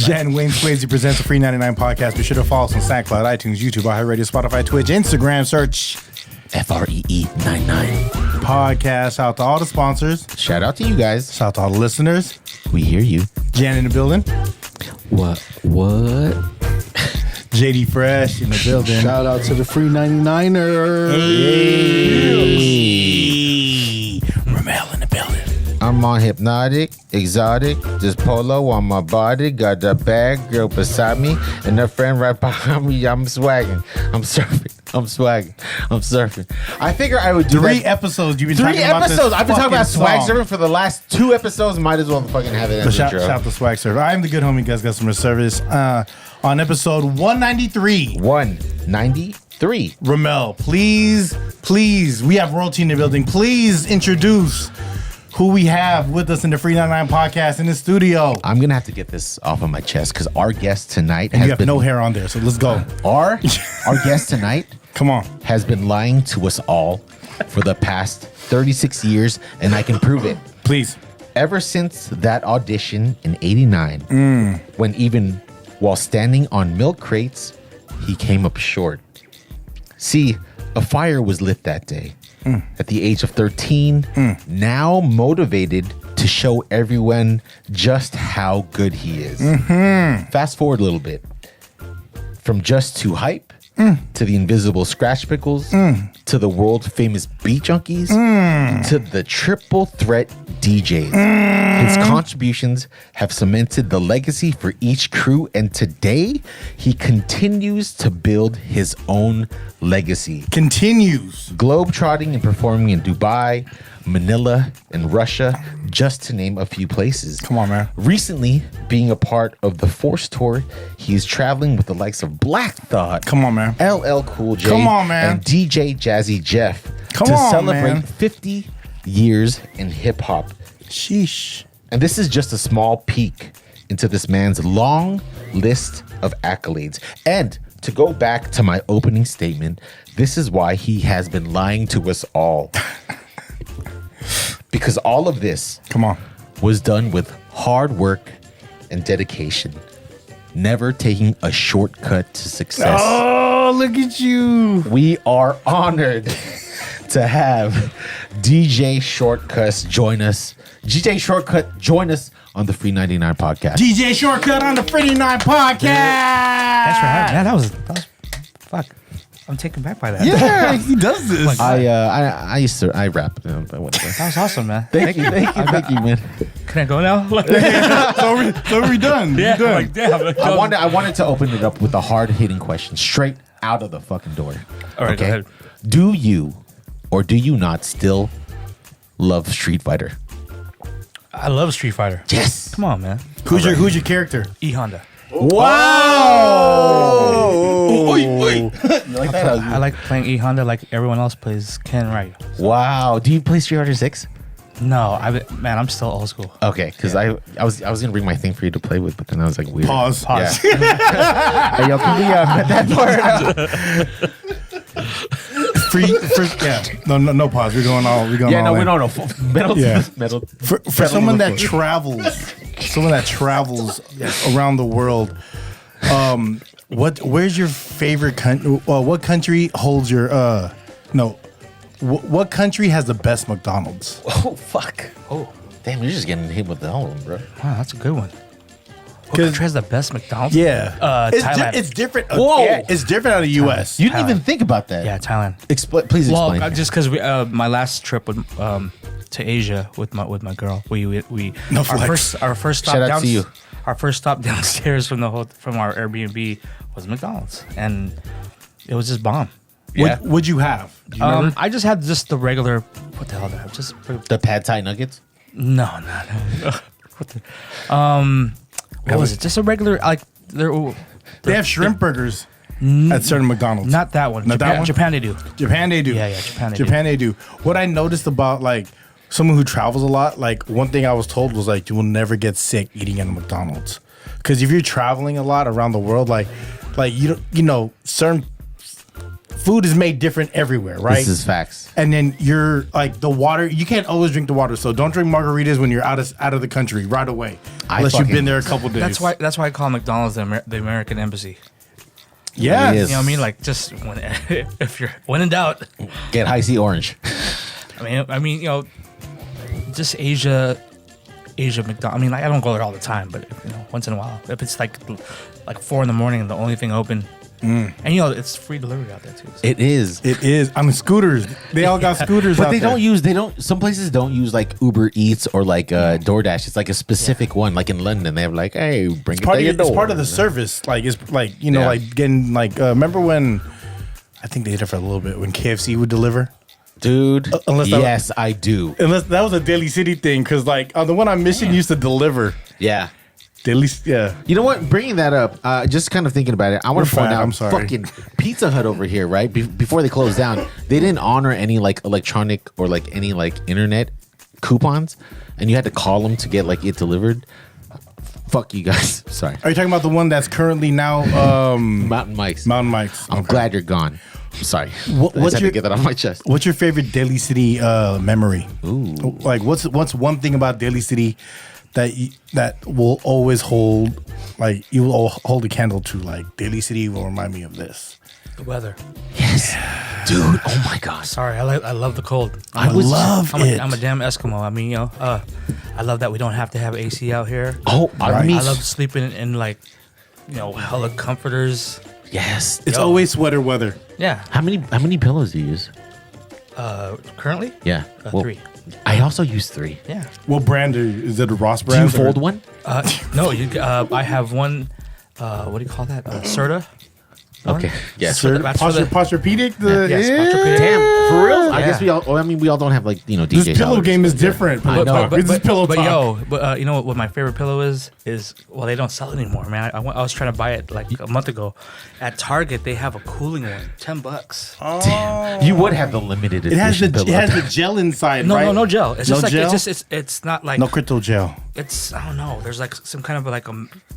Jen Wayne Swayze presents the FREE99 podcast. Be sure to follow us on SoundCloud, iTunes, YouTube, iHeartRadio, Spotify, Twitch, Instagram. Search FREE99 podcast. Out to all the sponsors. Shout out to you guys. Shout out to all the listeners. We hear you. Jan in the building. What? JD Fresh in the building. Shout out to the FREE99er. Hey. Rommel in the building. I'm on hypnotic, exotic, just polo on my body. Got the bag, girl beside me, and a friend right behind me. I'm swagging. I'm surfing. I'm swagging. I'm surfing. I figure I would do Three that. episodes. You've been 3 talking about episodes. this I've been talking about swag song. surfing for the last 2 episodes. Might as well fucking have it So as shout intro. out to Swag Server. I'm the good homie, guys. Customer service. On episode 193. 193. Rommel, please, we have royalty in the building. Please introduce who we have with us in the FREE99 podcast in the studio. I'm gonna have to get this off of my chest because our guest tonight And has you have been no hair on there, so let's go. Our guest tonight Come on. has been lying to us all for the past 36 years, and I can prove it. Please. Ever since that audition in '89, when even while standing on milk crates, he came up short. See, a fire was lit that day. At the age of 13, now motivated to show everyone just how good he is. Fast forward a little bit. From just too hype to the Invisblskratchpiklz to the world famous Beat Junkies to the Triple Threat DJs. His contributions have cemented the legacy for each crew, and today he continues to build his own legacy. Continues. Globetrotting and performing in Dubai, Manila, and Russia, just to name a few places. Come on, man. Recently, being a part of the Force Tour, he's traveling with the likes of Black Thought. Come on, man. LL Cool J. Come on, man. And DJ Jazzy Jeff. Come to on, celebrate man. 50 years in hip hop. Sheesh. And this is just a small peek into this man's long list of accolades. And to go back to my opening statement, this is why he has been lying to us all. Because all of this Come on. was done with hard work and dedication, never taking a shortcut to success. Oh, look at you. We are honored to have DJ Shortkut join us. DJ Shortkut, join us on the FREE99 podcast. DJ Shortkut on the FREE99 podcast. Thanks for having me. That was fuck. I'm taken back by that. Yeah, he does this. I used to rap, but whatever. That was awesome, man. Thank you, man. Can I go now? So we're done. Yeah, We're done. like damn. I wanted to open it up with a hard hitting question straight out of the fucking door. All right, go ahead. Do you or do you not still love Street Fighter? I love Street Fighter. Yes. Come on, man. Who's your character? E Honda. Wow. You like that? I like playing E Honda like everyone else plays Ken Wright. Wow. Do you play Street Fighter 6? No, I'm still old school. Okay, because I was gonna bring my thing for you to play with, but then I was like, weird. Pause. Yeah. Hey, yo, can we cut that part out? Yeah. No pause. We're going all. We're going Yeah, all. no, in. we don't know. Metal, Yeah. metal. For someone that travels around the world, where's your favorite country? What country holds your what country has the best McDonald's? Oh fuck! Oh damn! You're just getting hit with the whole one, bro. Wow, that's a good one. What country has the best McDonald's? Yeah, Thailand. It's different. Whoa. Yeah, it's different out of the U.S. You didn't even think about that. Yeah, Thailand. Please explain. Well, just because my last trip with, to Asia with my girl, we No our flex. first stop Shout out to you. Our first stop downstairs from our Airbnb was McDonald's, and it was just bomb. Yeah. What'd you have? Do you remember? I just had just the regular. What the hell did I have? Just The pad thai nuggets. no. What the what was it? Just a regular like They have shrimp burgers at certain McDonald's. Not that one. Not that one? Japan they do. Japan they do. Yeah, Japan they do. What I noticed about like someone who travels a lot, like one thing I was told was like you will never get sick eating at a McDonald's. Because if you're traveling a lot around the world, like you know certain food is made different everywhere, right? This is facts. And then you're like the water, you can't always drink the water. So don't drink margaritas when you're out of the country right away. unless you've been there a couple days. That's why I call McDonald's the American embassy. Yeah, It is. You know what I mean? Like just if you're when in doubt. Get High C Orange. I mean, you know, just Asia McDonald's. I mean, like, I don't go there all the time, but you know, once in a while, if it's like 4 a.m. and the only thing open, and you know, it's free delivery out there too. So. It is. It is. I mean, scooters. They all got scooters. But out they there. don't use. They don't. Some places don't use like Uber Eats or like DoorDash. It's like a specific one. Like in London, they have like, hey, bring it to your door. It's part of the service. Like it's like you know, Yeah. like getting like. Remember when? I think they did it for a little bit when KFC would deliver. Dude. Unless that- yes, I do. Unless that was a Daly City thing, because like the one on Mission used to deliver. Yeah. Daly, yeah. You know what? Bringing that up, just kind of thinking about it, I want to We're point fat, out I'm sorry. fucking Pizza Hut over here, right? Before they closed down, they didn't honor any like electronic or like any like internet coupons, and you had to call them to get like it delivered. Fuck you guys. Sorry. Are you talking about the one that's currently now Mountain Mike's. Mountain Mike's? I'm glad you're gone. Sorry. What- I what's just had your- to get that off my chest. What's your favorite Daly City memory? Ooh. Like what's one thing about Daly City that will always hold, like you will hold a candle to? Like Daly City will remind me of this. The weather. Yes. Dude, oh my God. Sorry, I love the cold. I love it. I'm a damn Eskimo. I mean, you know, I love that we don't have to have AC out here. Oh, I mean, I love sleeping in like, you know, hella comforters. yes. It's always sweater weather. Yeah. How many pillows do you use? Currently, Yeah. 3. I also use 3. Yeah. What brand is it? A Ross Do you brand? fold one? No, I have one. What do you call that? Serta. Okay. Yes. Sir, that's for the- Posturepedic? Yes, Posturepedic. Damn, for real? I Yeah. guess we all. Well, I mean, we all don't have like DJ. This pillow showers. game is different. I know. This is pillow talk. You know what my favorite pillow is well, they don't sell it anymore, man. I was trying to buy it like a month ago at Target. They have a cooling one, $10. Damn. You would have the limited It has edition pillow. the gel inside, No, right? no gel. It's No just like gel? it's not like No crypto gel. it's I don't know. There's like some kind of like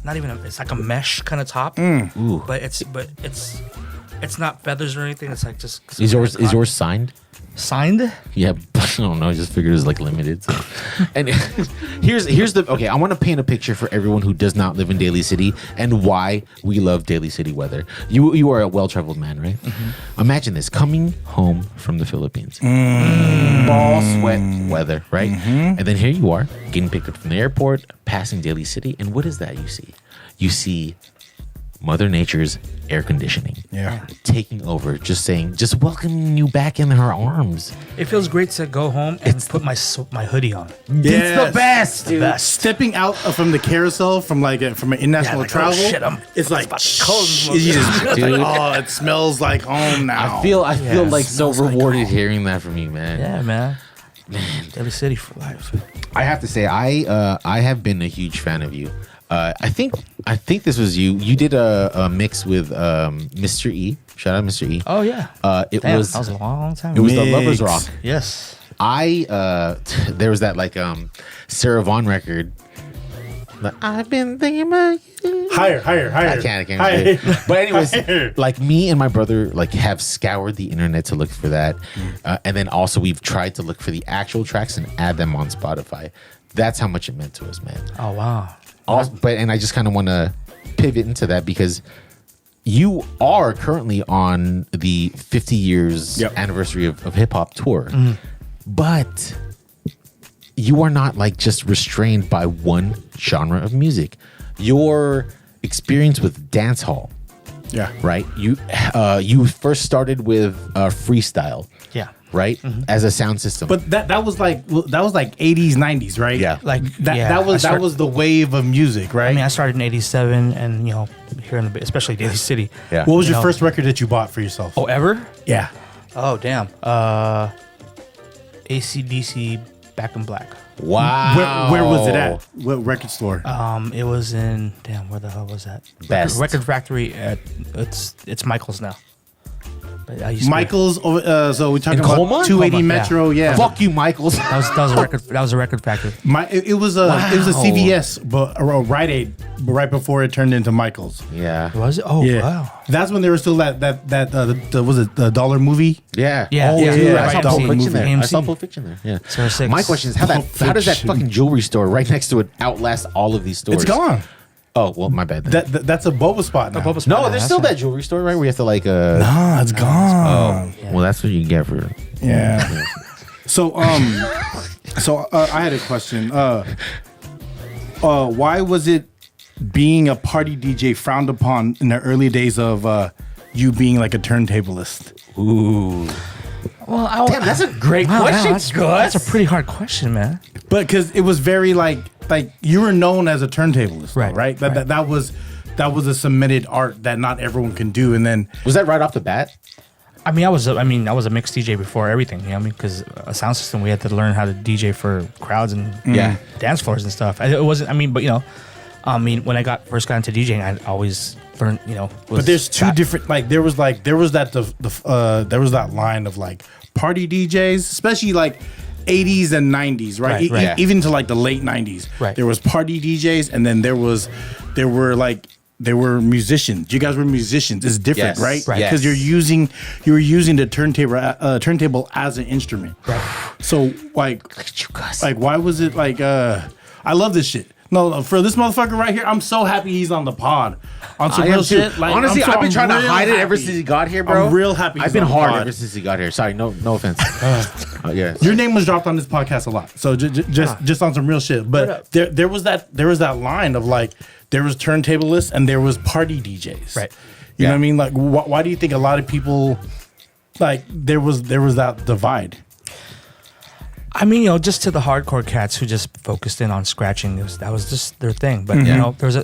not even it's like a mesh kind of top, Ooh. but it's not feathers or anything. It's like just Is yours signed? signed? Yeah, I don't know. I just figured it was like limited. So. And here's the okay. I want to paint a picture for everyone who does not live in Daly City and why we love Daly City weather. You are a well-traveled man, right? Mm-hmm. Imagine this: coming home from the Philippines, ball sweat weather, right? Mm-hmm. And then here you are getting picked up from the airport, passing Daly City, and what is that you see? You see Mother Nature's air conditioning. Yeah. Taking over, just welcoming you back in her arms. It feels great to go home and put my hoodie on. Yes. It's the best, dude. best. Stepping out from the carousel from from an international like, oh, travel, shit, it's like cold. you just, Dude. oh, it smells like home now. I feel like so smells like rewarded hearing that from you, man. Yeah, man. Daly City for life. I have to say, I have been a huge fan of you. I think this was you. You did a mix with Mr. E. Shout out Mr. E. Oh yeah. It Damn, was that was a long time. it was ago. the Lovers Mix. Rock. Yes. There was that like Sarah Vaughan record. Like, I've been thinking about you. higher. I can't. Higher. But anyways, Higher. like me and my brother like have scoured the internet to look for that, and then also we've tried to look for the actual tracks and add them on Spotify. That's how much it meant to us, man. Oh wow. Also, and I just kind of want to pivot into that because you are currently on the 50 years Yep. anniversary of hip hop tour, but you are not like just restrained by one genre of music. Your experience with dance hall, Yeah. right? You first started with freestyle, Yeah. right, as a sound system. But that was like 80s, 90s, right? Yeah. Like That yeah, that I was started- the wave of music, right? I mean, I started in '87, and you know, here in the especially Daly City. yeah. what was your No. first record that you bought for yourself? Oh, ever? Yeah. Oh, damn. AC/DC Back in Black. Wow. Where was it at? What record store? It was in where the hell was that? Best. Record Factory at it's Michael's now. But I used to, Michaels. So we talking In about Colma? 280 Colma, Metro. Yeah. Fuck you, Michaels. that was a record. That was a record factory. It was a CVS, but a Rite Aid, but right before it turned into Michaels. Yeah. Was it? Oh Yeah. wow. That's when there was still was it the dollar movie? Yeah. Yeah. Oh, yeah. yeah. I saw Right, Pulp AMC. Fiction there. I AMC. saw Pulp Fiction there. Yeah. Sarah Six. My question is how Pulp does that Fiction. fucking jewelry store right next to it outlast all of these stores? It's gone. Oh well, my bad. Then. That's a boba spot now. Boba Spot, No, yeah, there's that's still right. that jewelry store, right? Where you have to like. Nah, it's gone. Well, that's what you get for. Yeah. So I had a question. Why was it being a party DJ frowned upon in the early days of you being like a turntablist? Ooh. Well, Damn, that's a great question, That's a pretty hard question, man. But because it was very like you were known as a turntablist, Right, Right. That was a submitted art that not everyone can do, and then Was that right off the bat? I mean, I was a mixed DJ before everything. You know what I mean? Because a sound system, we had to learn how to DJ for crowds and Yeah. dance floors and stuff. It wasn't. I mean, but you know, when I first got into DJing, I always learned. You know, but there's two different there was that line of like party DJs, especially like 80s and 90s, right? Right, right. Even to like the late 90s. Right. There was party DJs, and then there were musicians. You guys were musicians. It's different, Yes, right? right. Because Yes. you were using the turntable as an instrument. Right. So like why was it like I love this shit. No, for this motherfucker right here, I'm so happy he's on the pod. On some I real am too. shit. Like, Honestly, I've been I'm trying to real hide it ever happy. since he got here, bro. I'm real happy. I've he's been on the hard pod. ever since he got here. Sorry, no offense. Yeah. Your name was dropped on this podcast a lot, so just on some real shit. But there was that line of like there was turntablists and there was party DJs. Right. You know Yeah. what I mean? Like, why do you think a lot of people like there was that divide? I mean, you know, just to the hardcore cats who just focused in on scratching, that was just their thing. But you know, there's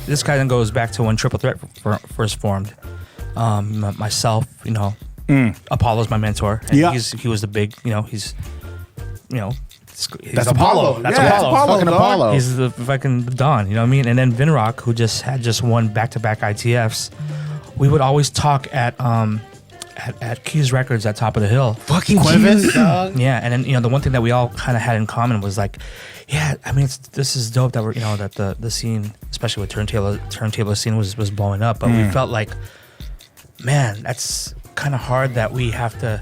this kind of goes back to when Triple Threat first formed. Myself, you know, Apollo's my mentor, and Yeah. he was the big, you know, he's That's Apollo. That's Yeah, Apollo. that's Fucking dog. Apollo. He's the fucking Don, you know what I mean? And then Vinrock, who had won back-to-back ITFs, we would always talk at Keys Records at Top of the Hill. Fucking Cuevas? Cuevas, dog. Yeah, and then you know the one thing that we all kind of had in common was like, yeah, I mean this is dope that we're that the scene, especially with turntable scene was blowing up, but we felt like, man, that's kind of hard that we have to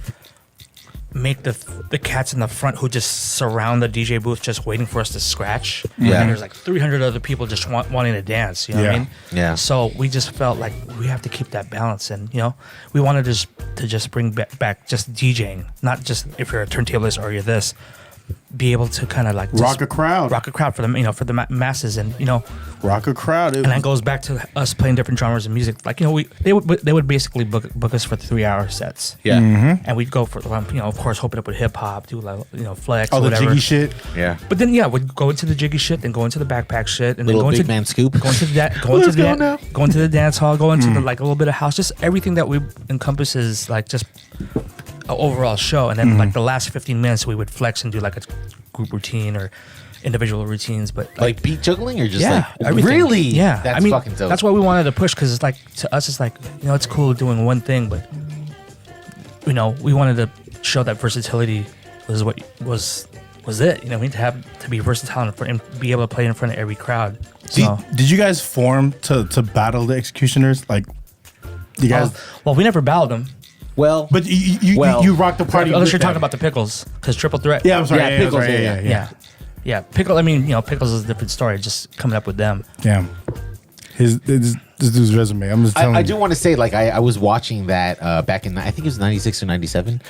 make the cats in the front who just surround the DJ booth just waiting for us to scratch. Yeah. And there's like 300 other people just wanting to dance. You know what I Yeah. mean? Yeah. So we just felt like we have to keep that balance, and you know, we wanted to just bring back just DJing, not just if you're a turntablist or you're this, be able to kind of like just Rock a crowd. rock a crowd for them, for the masses, and Rock a crowd. and that goes back to us playing different genres of music. Like they would basically book us for 3-hour sets. Yeah. And we'd go for of course open up with hip hop, do like flex all or the whatever. jiggy shit. Yeah. But then we'd go into the jiggy shit, then go into the backpack shit, and Little then go big into man scoop. go into the dance hall, go into the like a little bit of house, just everything that we encompasses like just an overall show. And then like the last 15 minutes we would flex and do like a group routine or individual routines, but Like beat juggling or just yeah, like everything. really? Yeah, That's I mean, fucking dope. that's why we wanted to push, because it's like to us, it's like it's cool doing one thing, but we wanted to show that versatility was what was it. You know, what I mean, to be versatile and be able to play in front of every crowd. So, Did you guys form to battle the executioners? Like, you guys? well, we never battled them. Well, But you rocked the party. Unless with you're talking them. about the Pickles, because Triple Threat. Yeah, I'm sorry. Yeah, Yeah, Pickles, sorry, yeah. Yeah. Pickle. I mean, Pickles is a different story. Just coming up with them. Damn. This dude's resume. I'm just telling I you. do want to say, like, I was watching that back in, I think it was 96 or 97.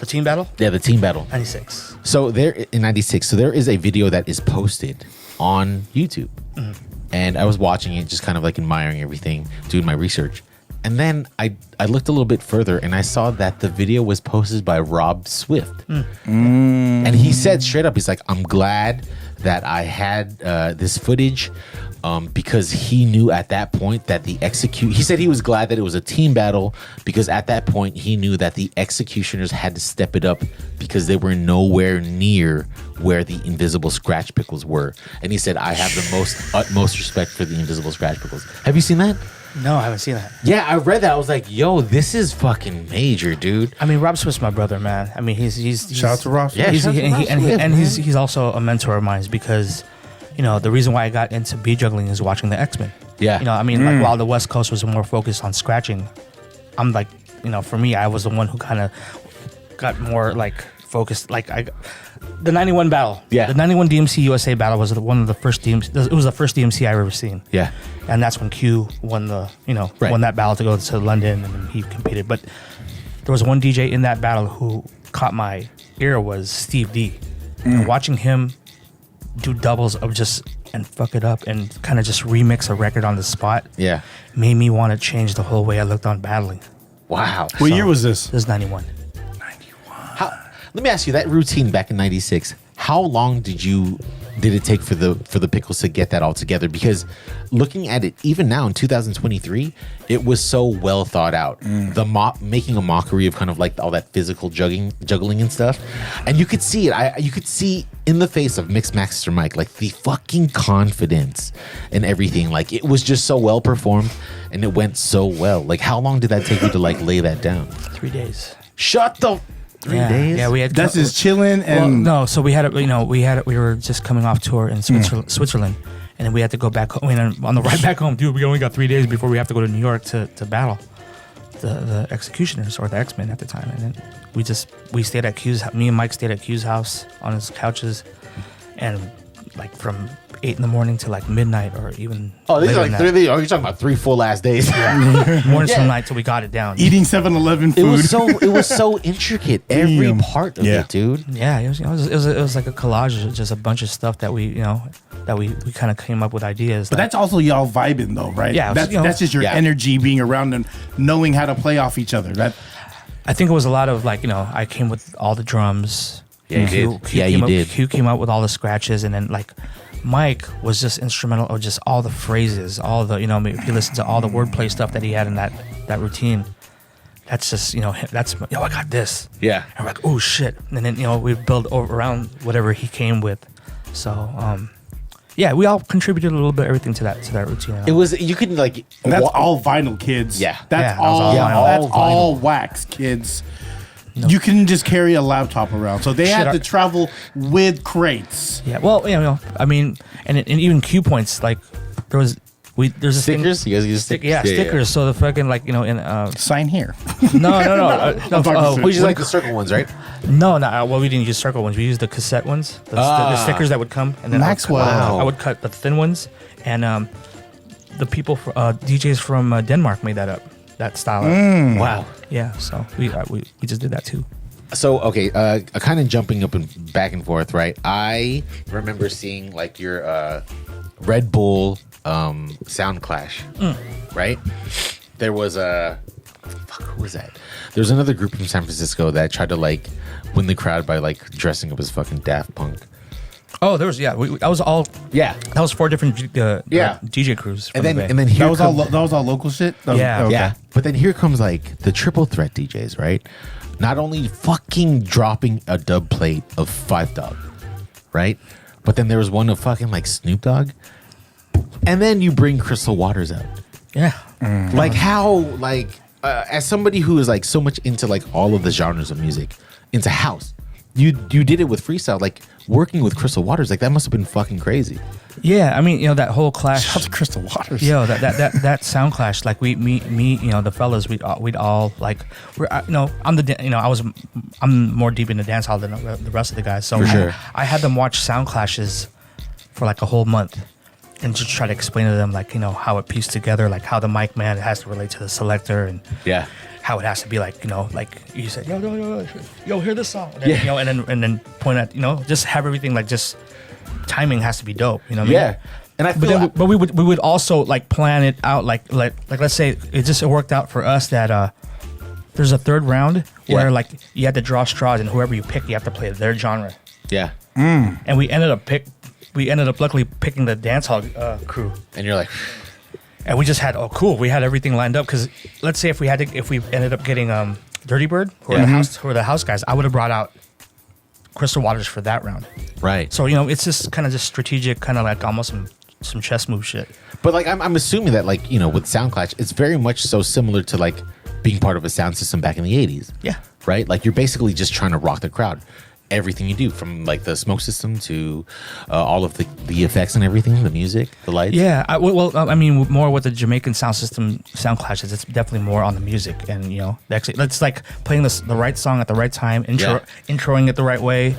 The team battle. Yeah, the team battle. 96. So there in 96, so there is a video that is posted on YouTube. And I was watching it, just kind of like admiring everything, doing my research. And then I looked a little bit further and I saw that the video was posted by Rob Swift. And he said straight up, he's like, I'm glad that I had this footage because he knew at that point that he said he was glad that it was a team battle because at that point he knew that the executioners had to step it up because they were nowhere near where the Invisblskratchpiklz were. And he said, I have the utmost respect for the Invisblskratchpiklz. Have you seen that? No, I haven't seen that. Yeah, I read that. I was like, yo, this is fucking major, dude. I mean, Rob Swift's my brother, man. I mean, he's Shout out to Ross. Yeah, he's, shout out to Rob Swift, man. he's also a mentor of mine because, you know, the reason why I got into beat juggling is watching the X-Men. Yeah. You know, I mean, like while the West Coast was more focused on scratching, I'm like, you know, for me, I was the one who kind of got more like focused. Like the 91 battle. Yeah. The 91 DMC USA battle was one of the first DMC. It was the first DMC I've ever seen. Yeah. And that's when Q won won that battle to go to London, and then he competed. But there was one DJ in that battle who caught my ear was Steve D. And watching him do doubles of and fuck it up and kind of just remix a record on the spot. Yeah. Made me want to change the whole way I looked on battling. Wow. What year was this? This is 91. Let me ask you, that routine back in '96, how long did it take for the Pickles to get that all together? Because looking at it, even now in 2023, it was so well thought out. Making a mockery of kind of like all that physical juggling and stuff, and you could see it. You could see in the face of Mix Master Mike, like the fucking confidence and everything. Like it was just so well performed, and it went so well. Like how long did that take you to like lay that down? 3 days. Shut the 3 days. Yeah, we had. That's just chilling and Well, no, so we had we were just coming off tour in Switzerland, and then we had to go back home. And on the ride back home, dude, we only got 3 days before we have to go to New York to battle the executioners or the X-Men at the time. And then we stayed at Q's. Me and Mike stayed at Q's house on his couches, and like from 8 in the morning to like midnight or even These are later like than 3 days. You're talking about 3 full ass days. that. Mornings Yeah. till night till we got it down. eating 7-Eleven food. It was so intricate. Every Damn. part of Yeah. it, dude. Yeah, it was like a collage, just a bunch of stuff that we kind of came up with ideas. But that's also y'all vibing though, right? Yeah, That's just your Yeah. energy being around and knowing how to play off each other. That I think it was a lot of like, I came with all the drums. Yeah, you did. Yeah, you did. Q came out with all the scratches, and then like Mike was just instrumental of just all the phrases, all the, if you listen to all the wordplay stuff that he had in that routine, that's just, that's, I got this. Yeah. And we're like, oh shit. And then, we build around whatever he came with. So, yeah, we all contributed a little bit everything to that routine. It was, you couldn't like. that's all vinyl, kids. Yeah. That's Yeah, that was all all. vinyl. That's All all wax, kids. You couldn't just carry a laptop around, so they had to travel with crates. Yeah, well, I mean, and even cue points, like there's a Stickers? You guys use stickers? Yeah, stickers. So the fucking like in Sign here. no. We just like the circle ones, right? No. Well, we didn't use circle ones. We used the cassette ones, the stickers that would come, and then Maxwell. I would cut the thin ones, and the people DJs from Denmark made that up, that style. Wow. Yeah, so we just did that too. So, okay, kind of jumping up and back and forth, right? I remember seeing like your Red Bull Soundclash, right? There was who was that? There was another group from San Francisco that tried to like win the crowd by like dressing up as fucking Daft Punk. Oh, there was that was all that was 4 different DJ crews. And from then the Bay. here that was all local shit. Yeah. Okay. Yeah, but then here comes like the triple threat DJs, right? Not only fucking dropping a dub plate of 5 Dog, right? But then there was one of fucking like Snoop Dogg, and then you bring Crystal Waters out. Yeah. Like how as somebody who is like so much into like all of the genres of music, into house, you did it with freestyle, like working with Crystal Waters, like that must have been fucking crazy. Yeah, I mean, that whole clash. Shout out to Crystal Waters. Yo, that sound clash, like me, the fellas, we'd all like, I'm more deep into dance hall than the rest of the guys. So For sure. I had them watch sound clashes for like a whole month, and just try to explain to them like how it pieced together, like how the mic man has to relate to the selector, and Yeah. how it has to be like like you said, yo, hear this song, and then, and then point at just have everything like just timing has to be dope, what I mean? Yeah. And I feel But we would also like plan it out like let's say it worked out for us that there's a third round where like you had to draw straws, and whoever you pick you have to play their genre. Yeah. And we ended up luckily picking the dance hall crew, And you're like, and we just had we had everything lined up, because let's say if we ended up getting Dirty Bird who are the house guys, I would have brought out Crystal Waters for that round. right. So it's just kind of just strategic, kind of like almost some chess move shit. But like I'm assuming that like with Soundclash, it's very much so similar to like being part of a sound system back in the 80s. Yeah. Right. Like you're basically just trying to rock the crowd. Everything you do, from like the smoke system to all of the effects and everything, the music, the lights. Yeah, I mean, more with the Jamaican sound system, Soundclash is it's definitely more on the music, and actually, that's like playing the right song at the right time, introing it the right way,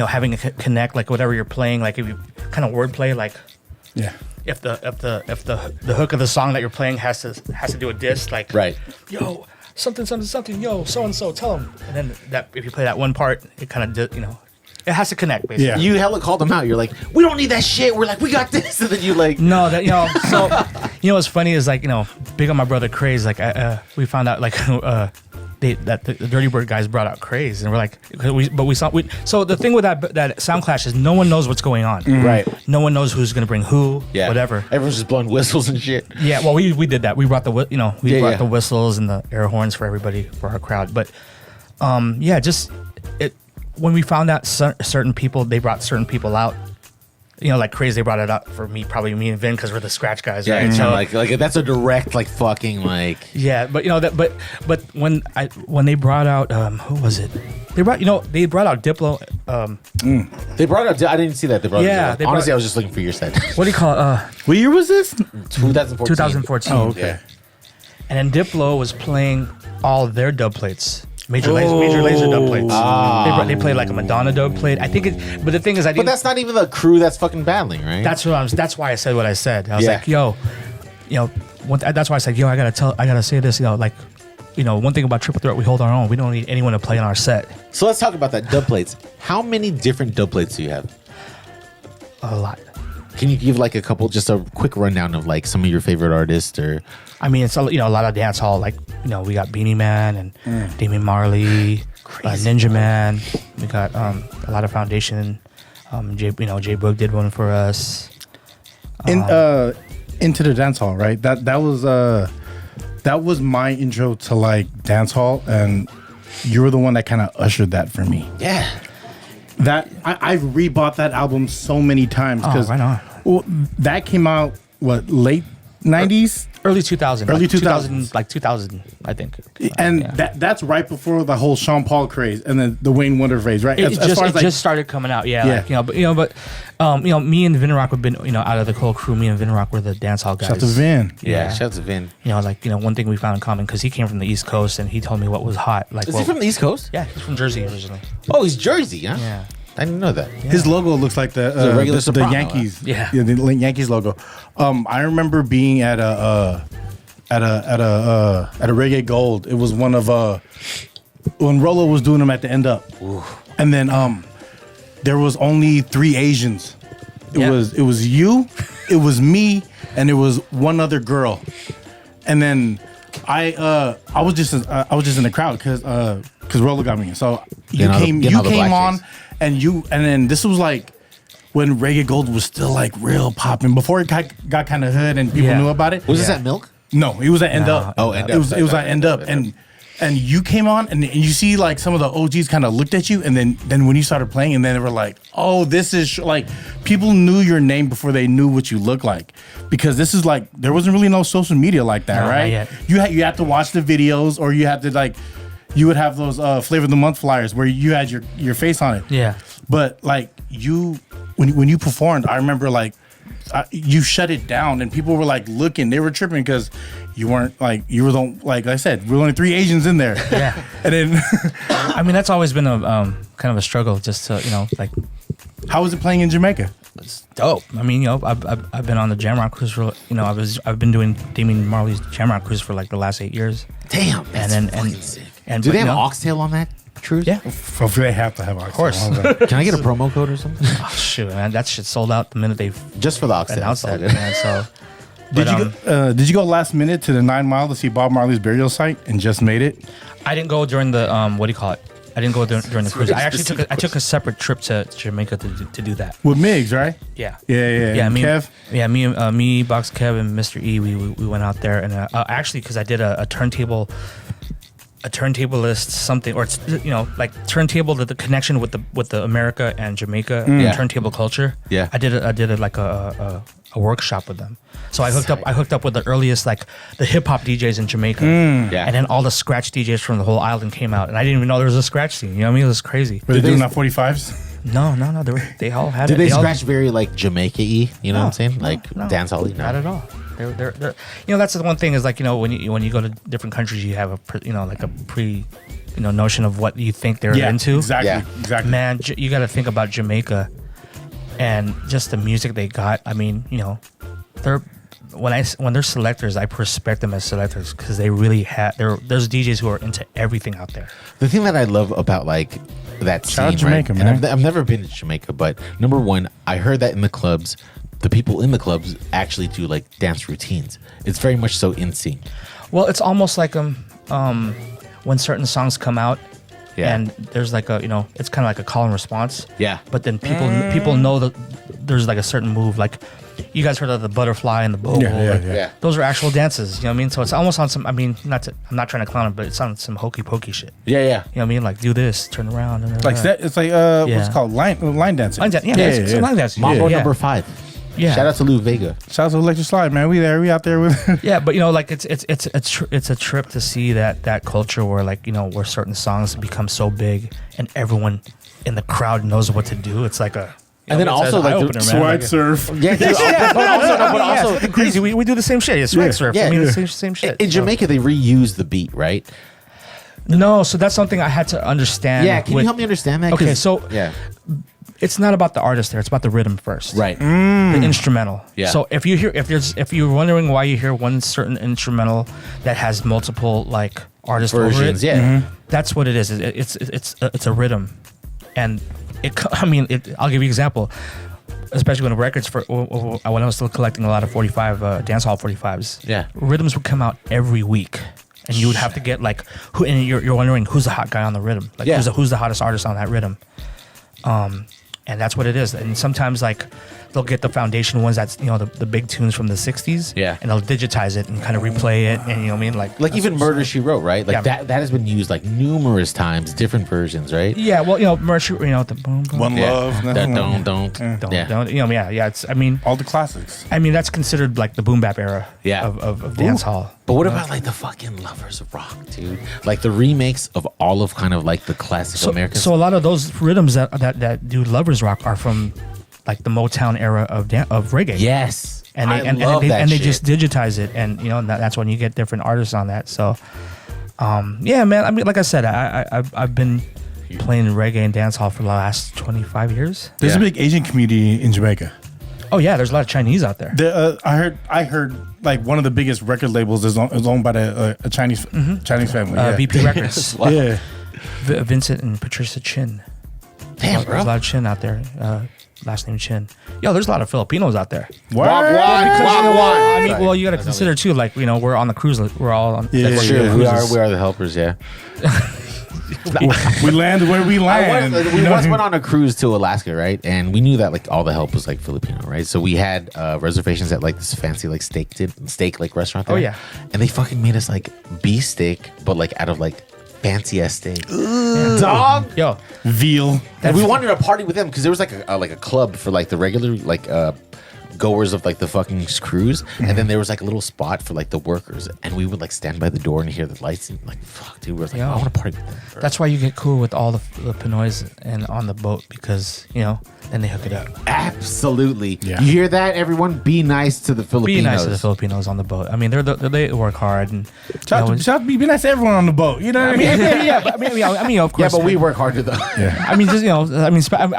having it connect, like whatever you're playing, like if you kind of wordplay, like if the hook of the song that you're playing has to do a diss, like right, yo. Something, yo, so and so, tell him. And then that if you play that one part, it kind of it has to connect. Basically, Yeah. You hella called them out. You're like, we don't need that shit. We're like, we got this. And then you like, no, that So what's funny is like big on my brother Craze. Like we found out like that the Dirty Bird guys brought out Craze, and we're like, so the thing with that Soundclash is no one knows what's going on. Right. No one knows who's gonna bring who. yeah, whatever. Everyone's just blowing whistles and shit. Yeah, well, we did that. We brought the Yeah. the whistles and the air horns for everybody for our crowd. But just it when we found out certain people, they brought certain people out. Like Craze, they brought it out for probably me and Vin because we're the scratch guys, right? So like that's a direct like fucking like. Yeah, but but when they brought out who was it? They brought out Diplo. They brought out. I didn't see that. They brought. Yeah, Out. Honestly, I was just looking for your set. What do you call it? What year was this? 2014. 2014. Oh, okay. Yeah. And then Diplo was playing all their dub plates. Major laser dub plates. They played like a Madonna dub plate. I think but the thing is, But that's not even the crew that's fucking battling, right? That's why I said what I said. I was Yeah. like, that's why I said, I gotta say this, one thing about Triple Threat, we hold our own. We don't need anyone to play on our set. So let's talk about that dub plates. How many different dub plates do you have? A lot. Can you give like a couple, just a quick rundown of like some of your favorite artists or? I mean, it's a lot of dance hall. Like we got Beanie Man and Damian Marley, Ninja Man. We got a lot of Foundation. Jay Boog did one for us. Into the dance hall, right? That was my intro to like dance hall, and you were the one that kind of ushered that for me. Yeah. That I've rebought that album so many times because right on. Well, that came out late 90s, Early 2000. Early like 2000s. 2000, I think. and that's right before the whole Sean Paul craze and then the Wayne Wonder phase, right? It just started coming out, Yeah. me and Vinrock have been, out of the whole crew. Me and Vinrock were the dance hall guys. Shout to Vin. Yeah. Shout out to Vin. One thing we found in common because he came from the East Coast and he told me what was hot. Like, Is he from the East Coast? Yeah, he's from Jersey originally. Oh, he's Jersey, huh? Yeah. I didn't know that. His logo looks like the regular the soprano, Yankees. Yeah. the Yankees logo. I remember being at a Reggae Gold. It was one of when Rollo was doing them at the end up, and then there was only 3 Asians. It was you, it was me, and it was one other girl, and then I was just in the crowd because Rollo got me. So you came on, and then this was like when Reggae Gold was still like real popping before it got kind of hood and people knew about it. Was this at Milk? No, it was at End Up. Oh, End Up. It was at End Up, and you came on, and you see like some of the OGs kind of looked at you, and then when you started playing, and then they were like, "Oh, this is like," people knew your name before they knew what you looked like, because this is like there wasn't really no social media like that, No, right? not yet. You had to watch the videos, or you had to like, you would have those Flavor of the Month flyers where you had your face on it. Yeah. But like when you performed, I remember like. You shut it down, and people were like looking. They were tripping because you weren't like like I said, we were only 3 Asians in there. Yeah, and then I mean that's always been a kind of a struggle. Just to like, how was it playing in Jamaica? it's dope. I mean I've been on the Jamrock cruise for I've been doing Damian Marley's Jamrock cruise for like the last 8 years. Damn, that's And then- fucking and- sick. And Do but, they have you know, oxtail on that cruise? Yeah. Hopefully they have to have. Of course. Can I get a promo code or something? Oh, shoot, man, that shit sold out the minute they Just for the oxtail. announced that. That's all Man, so, Did you go last minute to the 9 Mile to see Bob Marley's burial site and just made it? I didn't go during the what do you call it? I didn't go during the cruise. I actually took a separate trip to Jamaica to do that. With Migs, right? Yeah. Yeah. Me, Kev? Yeah, me, Box Kev, and Mr. E. We went out there, and actually because I did a turntable a turntablist, something, or it's like turntable, the connection with the America and Jamaica turntable culture. Yeah. I did like a workshop with them. So I hooked up with the earliest, like the hip hop DJs in Jamaica. Yeah. And then all the scratch DJs from the whole island came out, and I didn't even know there was a scratch scene. You know what I mean? It was crazy. Were they doing that 45s? No. They all had. Did it. they all- scratch very like Jamaica-y? You know what I'm saying? No, Like no, dance hall-y? No. Not at all. They're that's the one thing is like when you go to different countries, you have a like a pre notion of what you think they're into. Exactly. Yeah. Exactly. Man, you got to think about Jamaica and just the music they got. I mean, they're when they're selectors, I respect them as selectors because they really have. There's DJs who are into everything out there. The thing that I love about like that Shout out scene, Jamaica, right? man. And I've never been to Jamaica, but number one, I heard that in the clubs, the people in the clubs actually do like dance routines. It's very much so in sync. Well, it's almost like when certain songs come out. Yeah. And there's like a it's kind of like a call and response. Yeah. But then people know that there's like a certain move. Like you guys heard of the butterfly and the bow. Yeah. Those are actual dances. You know what I mean? So it's almost on some. I mean, I'm not trying to clown it, but it's on some hokey pokey shit. Yeah. You know what I mean? Like do this, turn around, and Like that. It's like what's it called line dancing. line dance. Yeah, it's line dancing. Mambo yeah. number 5. Yeah. Shout out to Lou Vega. Shout out to Electric Slide, man. We out there with. Yeah, but like it's a trip to see that culture where like where certain songs become so big and everyone in the crowd knows what to do. It's like a And then also like the Swag surf. Yeah, dude, but also something crazy. We do the same shit. It's swag surf. Yeah, I mean, yeah. the same shit. In Jamaica, they reuse the beat, right? No, so that's something I had to understand. Yeah, can you help me understand that? Okay, 'Cause- so yeah, it's not about the artist there. It's about the rhythm first. right. The instrumental. Yeah. So if you're wondering why you hear one certain instrumental that has multiple like artist Versions, over it, yeah. that's what it is. It's a rhythm, and I'll give you an example. Especially when records when I was still collecting a lot of 45 dancehall 45s. Yeah. Rhythms would come out every week. And you would have to get like who, and you're wondering who's the hot guy on the rhythm, like Yeah. who's the hottest artist on that rhythm, and that's what it is. And sometimes like they'll get the foundation ones that's the big tunes from the 60s, Yeah. and they'll digitize it and kind of replay it, and you know what I mean, like Even Murder She Wrote, right? Like Yeah. that has been used like numerous times, different versions, right? yeah, well Merch, the boom, boom, One Yeah. love. Don't. don't, Yeah. don't, it's All the classics. that's considered like the boom bap era Yeah. of dance hall. But what about like the fucking Lovers of Rock, dude? Like the remakes of all of kind of like the classic American. So a lot of those rhythms that do lovers rock are from like the Motown era of reggae. yes, and they and they just digitize it, and that's when you get different artists on that. So, yeah, man. I mean, like I said, I've been playing reggae and dancehall for the last 25 years. There's Yeah. a big Asian community in Jamaica. Oh yeah, there's a lot of Chinese out there. I heard like one of the biggest record labels is owned by a Chinese family. Yeah. VP Records. Yeah. Vincent and Patricia Chin. Damn, There's bro. a lot of Chin out there. Last name Chin. Yo, there's a lot of Filipinos out there. I mean, well, you got to consider too. Like, we're on the cruise. We're all on. Yeah. That's Yeah. true. We are the helpers. Yeah. We land where we land. We once went on a cruise to Alaska, right? And we knew that like all the help was like Filipino, right? So we had reservations at like this fancy like steak like restaurant there. Oh, yeah. And they fucking made us like beef steak, but like out of like fancy ass steak. Dog. Yo, Veal. And we wanted to party with them because there was like a club for like the regular like goers of like the fucking cruise, and then there was like a little spot for like the workers, and we would like stand by the door and hear the lights and like fuck, dude, we're like, Yo. I want to party with them. Bro. that's why you get cool with all the Pinoys and on the boat because then they hook it up. Absolutely. Yeah. You hear that, everyone? Be nice to the Filipinos. Be nice to the Filipinos on the boat. I mean, they work hard and Shout out to be nice to everyone on the boat. You know what I mean? yeah, but I mean, of Yeah, course. but we work harder though. Yeah. I mean, just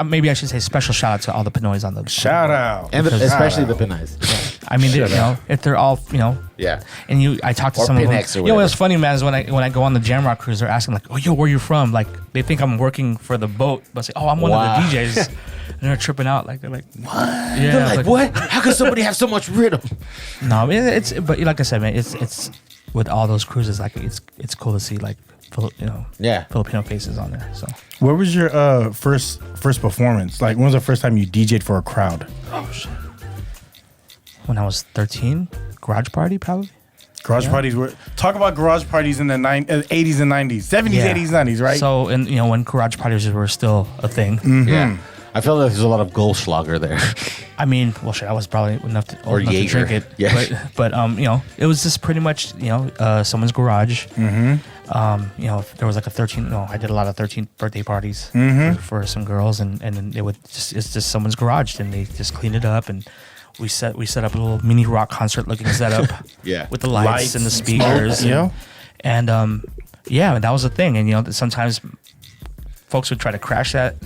maybe I should say special shout out to all the Pinoys on the Shout out. And Because- especially the Pinais. I mean, if they're all Yeah. and I talked to Or some of them. Pinex or Yo, whatever. what's funny, man, is when I go on the Jamrock cruise, they're asking like, oh, yo, where you from? Like they think I'm working for the boat, but say, oh, I'm one Wow. of the DJs, and they're tripping out. Like they're like, what? Yeah, They're like, what? How could somebody have so much rhythm? No, I mean, but like I said, man, it's with all those cruises, like it's cool to see like Yeah. Filipino faces on there. So Where was your first performance? Like, when was the first time you DJ'd for a crowd? when I was 13, garage party probably. Garage parties were talk about garage parties in the 80s and 90s, 70s, 80s, 90s, right? So, and when garage parties were still a thing. Yeah. I feel like there's a lot of Goldschlager there. I mean, well, shit, I was probably enough to, old enough to drink it. Yeah. But it was just pretty much, someone's garage. There was like I did a lot of 13th birthday parties for some girls, and then it's just someone's garage, and they just cleaned it up, and we set up a little mini rock concert looking setup. With the lights and the speakers. And that was the thing. And sometimes folks would try to crash that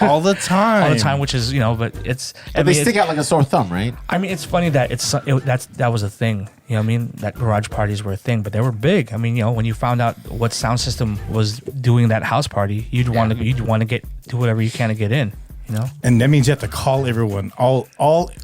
all the time, which is but it's. But they stick out like a sore thumb, right? I mean, it's funny that that was a thing. You know what I mean? That garage parties were a thing, but they were big. I mean, when you found out what sound system was doing that house party, you'd want to do whatever you can to get in. And that means you have to call everyone, all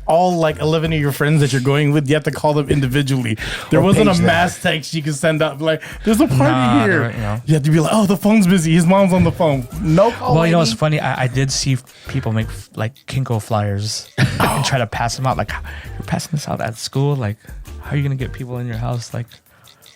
like 11 of your friends that you're going with. You have to call them individually. There wasn't a mass text you could send up like, "There's a party here." You have to be like, "Oh, the phone's busy. His mom's on the phone." No call. Well, it's funny. I did see people make like Kinko flyers and try to pass them out. Like, you're passing this out at school. Like, how are you gonna get people in your house? Like,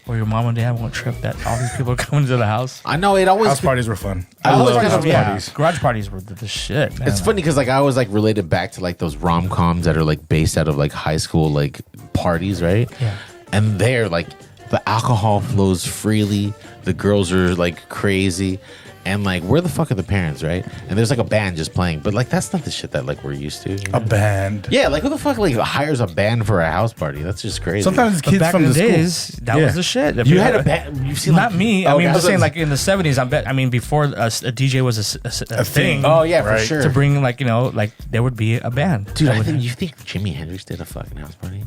or your mom and dad won't trip that all these people are coming to the house. I know it always. House parties were fun. I love house parties. Garage parties were the shit, man. It's funny because like I always like related back to like those rom-coms that are like based out of like high school like parties, right? Yeah. And there, like the alcohol flows freely, the girls are like crazy, and like where the fuck are the parents, right? And there's like a band just playing, but like that's not the shit that like we're used to. A band. Yeah, like who the fuck like hires a band for a house party? That's just crazy. Sometimes But kids back from in the the school. days, that was the shit. If You had a band. You've seen Not like, me. I Oh, mean, okay. I'm just saying, like in the 70s. I mean, before a DJ was a thing. Oh yeah, for Right. sure. To bring like there would be a band. Dude, that I would- think you think Jimi Hendrix did a fucking house party?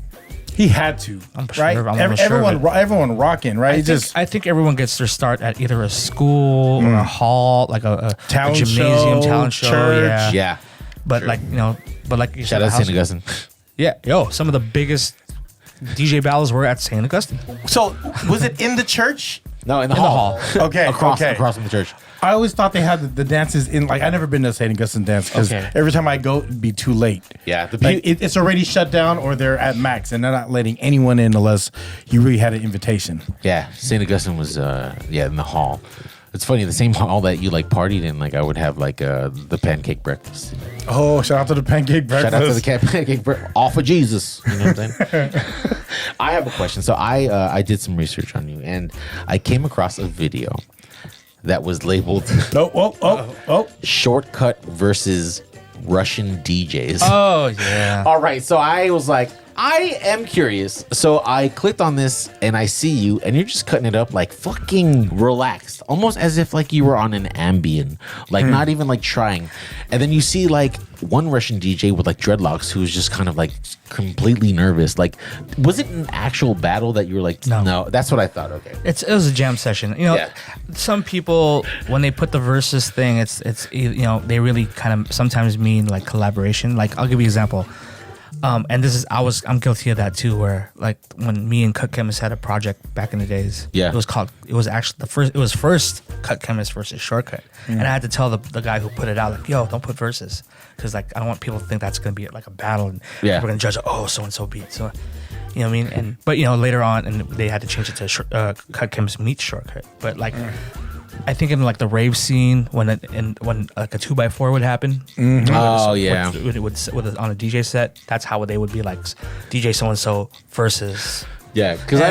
He had to, I'm sure- right? I'm almost sure of Everyone rocking, right? I think everyone gets their start at either a school or a hall, like a Talent gymnasium, show, talent show. church. Yeah. But like you Shout said, out house- St. Augustine. Yeah, some of the biggest DJ battles were at St. Augustine. So was it in the church? No, in the In the hall. hall. Okay, Across okay. from the church. I always thought they had the dances in, like, I never been to a St. Augustine dance because Okay. every time I go, it'd be too late. Yeah, the Like, it's already shut down or they're at max and they're not letting anyone in unless you really had an invitation. Yeah, St. Augustine was in the hall. It's funny, the same hall that you like partied in, like I would have like the pancake breakfast. Oh, shout out to the pancake breakfast. Shout out to the pancake breakfast. Off of Jesus. You know what I'm saying? I have a question. So I did some research on you and I came across a video that was labeled Shortkut versus Russian DJs. Oh yeah. All right, so I was like, I am curious. So I clicked on this and I see you and you're just cutting it up like fucking relaxed, almost as if like you were on an Ambien, like not even like trying. And then you see like one Russian DJ with like dreadlocks who was just kind of like completely nervous. Like, was it an actual battle that you were like, no, that's what I thought. Okay. It was a jam session. Some people when they put the versus thing, it's they really kind of sometimes mean like collaboration. Like I'll give you an example. And this is I'm guilty of that too, where like when me and Cut Chemist had a project back in the days. Yeah. It was actually it was first Cut Chemist versus Shortkut. And I had to tell the guy who put it out, like, yo, don't put verses. Because like I don't want people to think that's gonna be like a battle and we're gonna judge so and so beat. So you know what I mean? But later on and they had to change it to Cut Chemist meets Shortkut. But like I think in like the rave scene when like a 2x4 would happen. Oh yeah. With on a DJ set, that's how they would be like DJ so and so versus. Yeah, because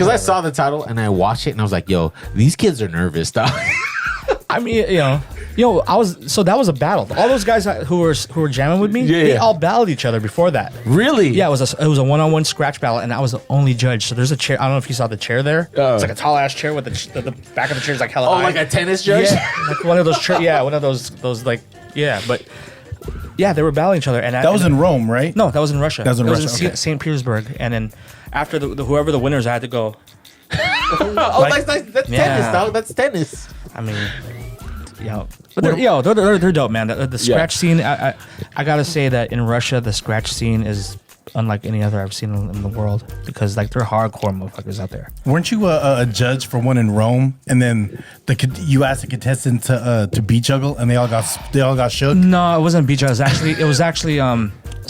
I saw the title and I watched it and I was like, yo, these kids are nervous, dog. I mean, that was a battle. All those guys who were jamming with me, they all battled each other before that. Really? Yeah, it was a one-on-one scratch battle, and I was the only judge. So there's a chair. I don't know if you saw the chair there. It's like a tall ass chair with the back of the chair is like hella high. like a tennis judge? Yeah, like one of those chairs. Yeah, one of those like but yeah, they were battling each other. And That was in Rome, right? No, that was in Russia. That was in It Russia, okay. St. Petersburg, and then after whoever the winners, I had to go. That's tennis, dog. That's tennis. I mean, but they're dope, man. The scratch scene, I gotta say that in Russia, the scratch scene is unlike any other I've seen in the world because like they're hardcore motherfuckers out there. Weren't you a judge for one in Rome, and then you asked the contestant to beat juggle, and they all got shook? No, it wasn't beach. It was actually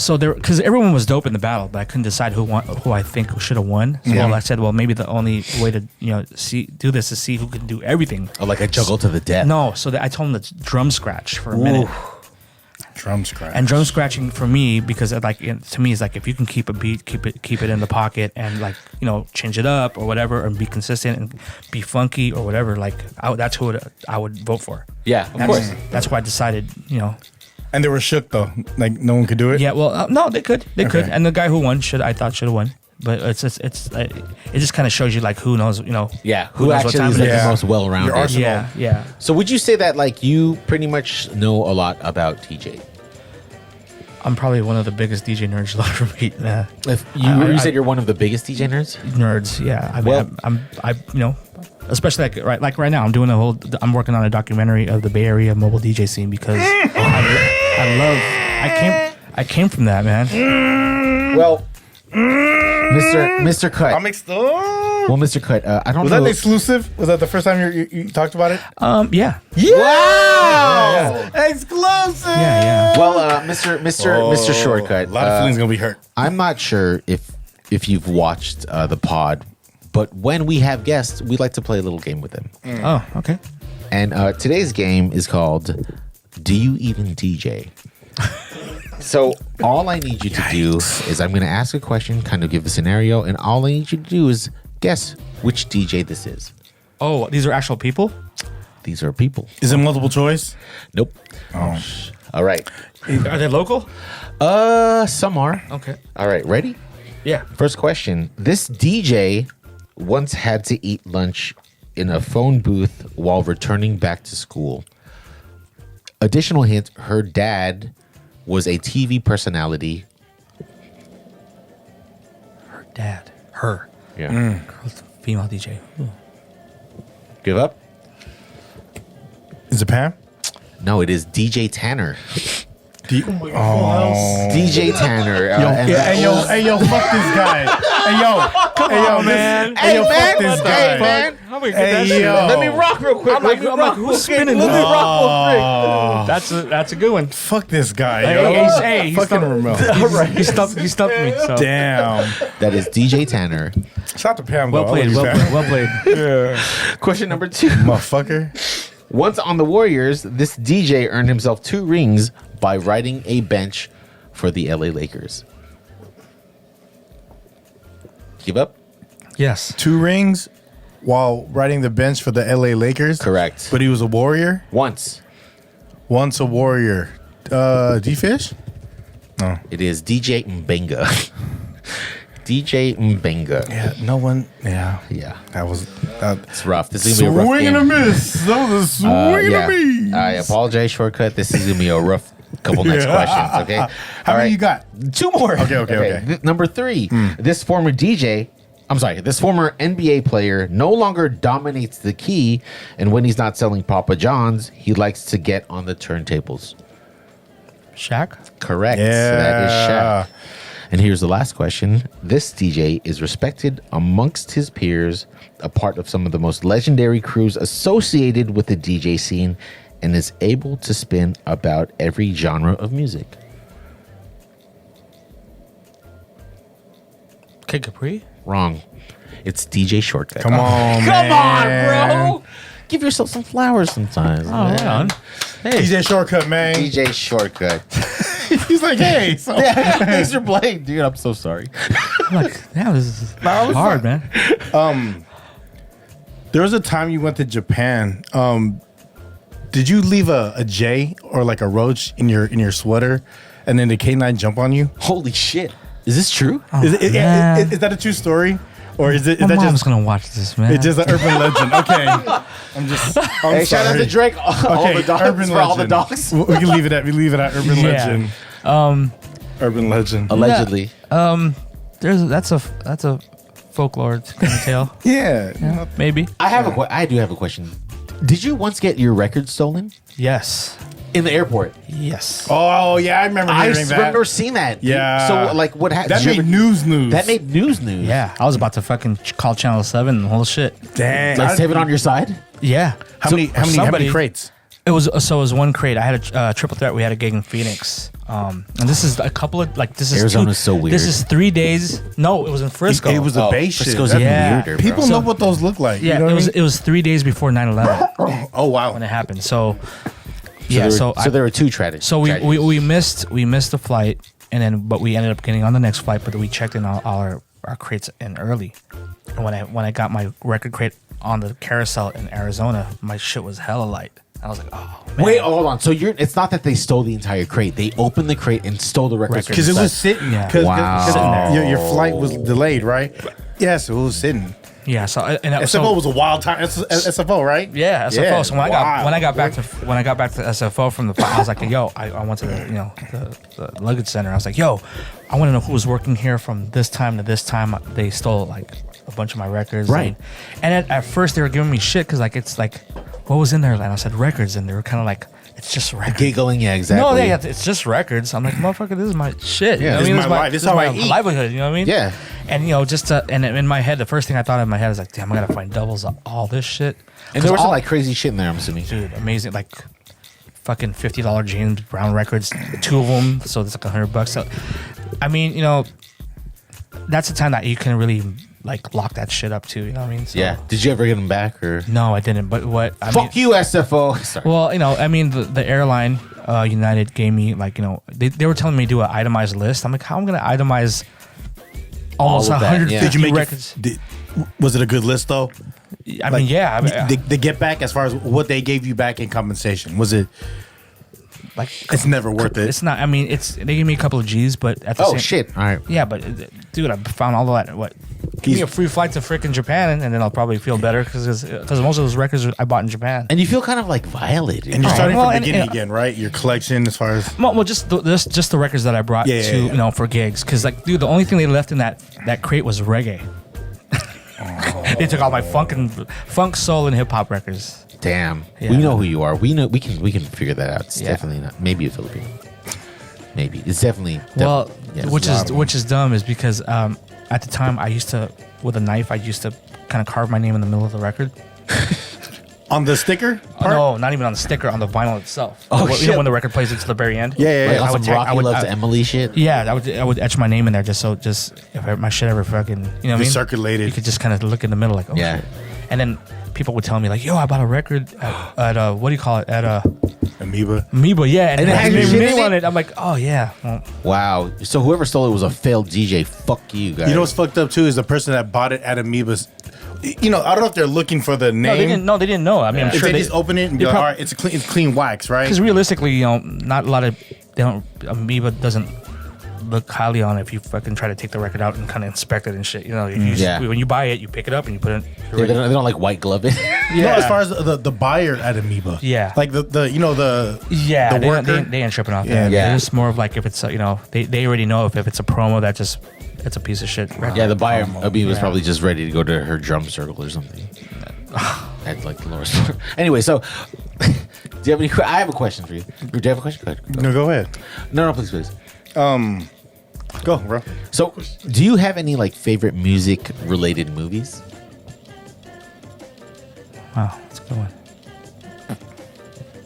So there, because everyone was dope in the battle, but I couldn't decide who I think should have won. So I said, well, maybe the only way to do this is see who can do everything. Oh, like a juggle to the death. No, so I told him to drum scratch for a minute. Drum scratch. And drum scratching for me, because to me is like if you can keep a beat, keep it in the pocket, and like change it up or whatever, and be consistent and be funky or whatever. Like that's who I would vote for. Yeah, of course. That's why I decided. And they were shook though. Like no one could do it. Yeah, well, no, they could, and the guy who won I thought should have won. But it just kind of shows you like who knows, Yeah, who who knows what actually time is it like is. the most well-rounded. Your arsenal. Yeah. So would you say that like you pretty much know a lot about TJ? I'm probably one of the biggest DJ nerds you'll ever meet. If you said you're one of the biggest DJ nerds? Nerds, yeah. I mean, Well- especially like right now, I'm working on a documentary of the Bay Area mobile DJ scene because I came from that, man. Well, Mr. Cut. I'm Well, Mr. Cut, I don't Was know. that exclusive? Was that the first time you talked about it? Yeah. Wow! Exclusive. Yeah. Well, Mr. Shortkut, A lot of feelings gonna be hurt. I'm not sure if you've watched the pod, but when we have guests, we like to play a little game with them. Oh, okay. And today's game is called Do You Even DJ? So all I need you to do is I'm going to ask a question, kind of give a scenario, and all I need you to do is guess which DJ this is. Oh, these are actual people? These are people. Is it multiple choice? Nope. Oh. All right. Are they local? Some are. Okay. All right, ready? Yeah. First question. This DJ once had to eat lunch in a phone booth while returning back to school. Additional hint, her dad was a TV personality. Her dad. Her. Yeah. Female DJ. Ooh. Give up? Is it Pam? No, it is DJ Tanner. Oh. DJ Tanner. Hey yo, fuck this guy. Hey yo, man. Hey yo, fuck this guy. man. How we get that Hey shit? yo. Let me rock real quick. I'm like, who's spinning? Let me rock real quick. That's a good one. Fuck this guy. Hey, he fucking stumped- Rommel. He stumped me. So. Damn. That is DJ Tanner. Shout out to Pam. Well though. I played. love you, Well Pam. played. Question number 2. Motherfucker. Once on the Warriors, this DJ earned himself 2 rings by riding a bench for the LA Lakers. Give up? Yes. 2 rings while riding the bench for the LA Lakers. Correct. But he was a warrior. Once. Once a warrior. D-Fish? No. It is DJ Mbenga. DJ Mbenga. Yeah, no one. Yeah. Yeah. That was. It's rough. This is going to be a rough Swing and a game. miss. That was a swing and a miss. I apologize, Shortkut. This is going to be a rough couple next questions, okay? How many you got? 2 more. Okay. Number 3. This former NBA player no longer dominates the key, and when he's not selling Papa John's, he likes to get on the turntables. Shaq? Correct. Yeah. That is Shaq. And here's the last question. This DJ is respected amongst his peers, a part of some of the most legendary crews associated with the DJ scene, and is able to spin about every genre of music. Kid Capri? Wrong. It's DJ Shortkut. Come on, Come on, man. bro. Give yourself some flowers sometimes. Oh, right on. Hey. DJ Shortkut, man. DJ Shortkut. He's like, hey. So. Thanks for playing, dude. I'm so sorry. I'm like, damn, this is hard, man. There was a time you went to Japan. Did you leave a J or like a roach in your sweater, and then the K9 jump on you? Holy shit. Is this true? Is man. that a true story, or is My that mom's just gonna watch this, man. it's just an urban legend? Okay, I'm Hey, shout out sorry. to Drake. All Okay, the dogs urban for all the legend. dogs. We can leave it at urban Yeah. legend. Urban legend. Allegedly. That's a folklore kind of tale. Yeah. Maybe. I do have a question. Did you once get your record stolen Yes. in the airport? Yes. Oh yeah, I remember I hearing that. remember seeing that. Yeah. So like, what happened? That made news. That made news. Yeah, I was about to fucking call Channel 7 and the whole shit. Damn. Like, save it on your side. Yeah. How many somebody- crates? It was one crate. I had a triple threat. We had a gig in Phoenix. And this is a couple of this is Arizona's so weird. This is 3 days. No, it was in Frisco. It was the base shit. Frisco's That's- even Yeah. weirder, People bro. know what those look like. Yeah, you know what I mean? it was 3 days before 9/11 Oh wow. when it happened. So So there were two tragedies. So we missed the flight, and then but we ended up getting on the next flight. But we checked in all our crates in early. And when I got my record crate on the carousel in Arizona, my shit was hella light. I was like, oh man. Wait, hold on. So it's not that they stole the entire crate. They opened the crate and stole the records. Because it was sitting. Yeah. Cause, Wow. Cause your flight was delayed, right? Yeah, so it was sitting. Yeah, so and SFO was a wild time. SFO, right? Yeah, SFO. Yeah, So when I got back to SFO from the flight, I was like, yo, I went to the luggage center. I was like, yo, I want to know who was working here from this time to this time. They stole like a bunch of my records, Right? And at first they were giving me shit because like it's like, what was in there? And I said records, and they were kind of like, it's just records. Giggling, yeah, exactly. No, yeah, it's just records. I'm like, motherfucker, this is my shit. Yeah, this is my life. This is how my I eat. livelihood. You know what I mean? Yeah. And and in my head, the first thing I thought in my head is like, damn, I gotta find doubles of all this shit. And there was some like crazy shit in there, I'm assuming. Dude, amazing, like fucking $50 James Brown records, 2 of them, so it's like $100. So, I mean, that's the time that you can really like lock that shit up too. You know what I mean? So, Yeah. Did you ever get them back or? No, I didn't. But what? Fuck you, SFO. Sorry. Well, I mean, the airline, United gave me like, they were telling me to do an itemized list. I'm like, how am I gonna itemize almost All of that, 150 yeah. Did you make records? Was it a good list though? I mean, yeah. I mean, The get back as far as what they gave you back in compensation, was it? like, It's never worth it. it's not. I mean, they gave me a couple of G's, but at the same, Shit. All right. Yeah, but dude, I found all of that. What? Give me a free flight to frickin' Japan, and then I'll probably feel better because most of those records I bought in Japan. And you feel kind of like violated. And you're starting Well, from the and- beginning and- again, right? Your collection as far as Well, just the records that I brought Yeah, to yeah, yeah. for gigs, because like, dude, the only thing they left in that crate was reggae. They took all my funk, soul, and hip hop records. Damn. Yeah. We know who you are. We know we can figure that out. It's Yeah. definitely not. Maybe a Filipino. Maybe it's definitely. Well, yes. which is dumb is because at the time I used to with a knife I used to kind of carve my name in the middle of the record. on the sticker part? No, not even on the sticker, on the vinyl itself. Oh, You shit. know when the record plays it to the very end. Yeah, yeah, Like yeah. on I would some tag- Rocky I would- Loves I- Emily shit. Yeah, I would etch my name in there just if my shit ever fucking, you know what I mean? Circulated. You could just kind of look in the middle like, oh Yeah. shit. And then people would tell me like, yo, I bought a record at what do you call it? At Amoeba. Amoeba, yeah. And And it it has has your my shit name in on it? it. I'm like, oh yeah. Well, Wow. So whoever stole it was a failed DJ. Fuck you guys. You know what's fucked up too is the person that bought it at Amoeba's. I don't know if they're looking for the name. they didn't know. I mean, I'm If sure they just open it and be they like, prob- all right, it's clean wax, right? because realistically, not a lot of Amoeba doesn't look highly on it if you fucking try to take the record out and kind of inspect it and shit. When you buy it, you pick it up and you put it. Yeah, they don't like white glove it. No, as far as the buyer at Amoeba. Yeah. Like the Yeah, the worker. they ain't tripping off Yeah. that. Yeah. It's more of like if it's they already know if it's a promo that just it's a piece of shit record. Yeah, the buyer, I mean, was Yeah. probably just ready to go to her drum circle or something. At like the lower store. Anyway, so do you have any? I have a question for you. Do you have a question? Go ahead. No, go ahead. No, please, please. Go, bro. So, do you have any like favorite music related movies? Wow, that's a good one.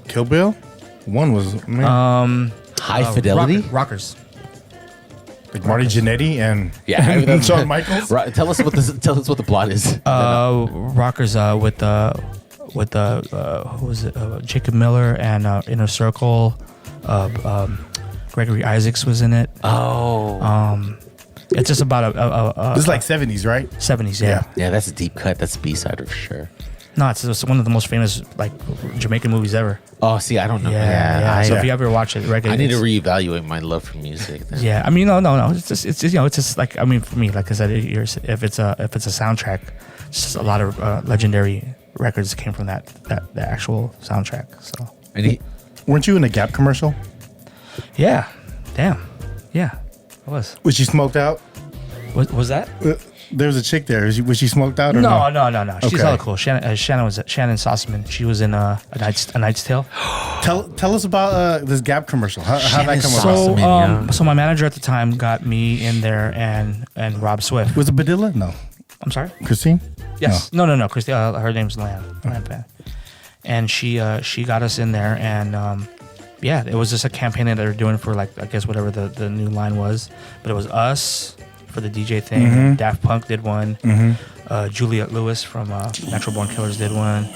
Kill Bill. One was man, High Fidelity. Rockers. like Marty Jannetty and Yeah, Shawn Michaels. Right, tell us what the plot is. Rockers with who was it? Jacob Miller and Inner Circle. Gregory Isaacs was in it. It's just about This is like 70s, right? 70s, yeah. Yeah, that's a deep cut. That's B-side for sure. No, it's one of the most famous like Jamaican movies ever. Oh, see, I don't know. Yeah. So if you ever watch it, I need to reevaluate my love for music. Then. Yeah, I mean, no. It's just it's just like, I mean, for me, like I said, if it's a soundtrack, it's just a lot of legendary records came from that the actual soundtrack. So And Weren't you in a Gap commercial? yeah, damn, yeah, I was. Was she smoked out? Was that? There was a chick there. Was she smoked out or no? No. She's Okay. hella cool. Shannon Sossaman. She was in a Knight's Tale. Tell us about this Gap commercial. How that come Sossaman. about? So my manager at the time got me in there and Rob Swift. Was it Badilla? No. I'm sorry. Christine? Yes. No. Christy. Her name's Lan Pan. and she got us in there, and yeah, it was just a campaign that they were doing for like I guess whatever the new line was, but it was us for the DJ thing. Daft Punk did one. Juliette Lewis from Natural Born Killers did one,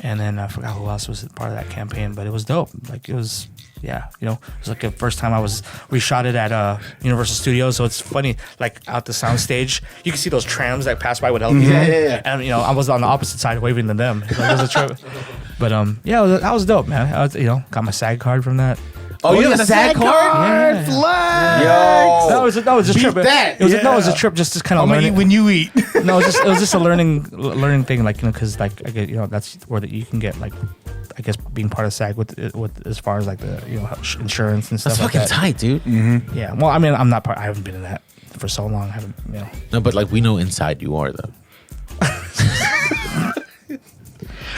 and then I forgot who else was part of that campaign, but it was dope. Like it was. Yeah, you know, it was like the first time we shot it at Universal Studios, so it's funny, like out the sound stage, you can see those trams that pass by with LPs. Yeah. And, you know, I was on the opposite side waving to them. Like, it was a trip. But, yeah, that was dope, man. I was, you know, got my SAG card from that. Oh, you have a SAG card? Yeah. Flag. Yo. No, it was just a trip. that. It was a trip just to kind of I'm gonna learn. eat when you eat. No, it was just a learning thing, like, you know, because like I get, you know, that's where you can get like, I guess being part of SAG with as far as like the, you know, insurance and stuff. That's like fucking that. tight, dude. Yeah. Well, I mean, I'm not part. I haven't been in that for so long. I haven't, you know. No, but like we know inside you are though.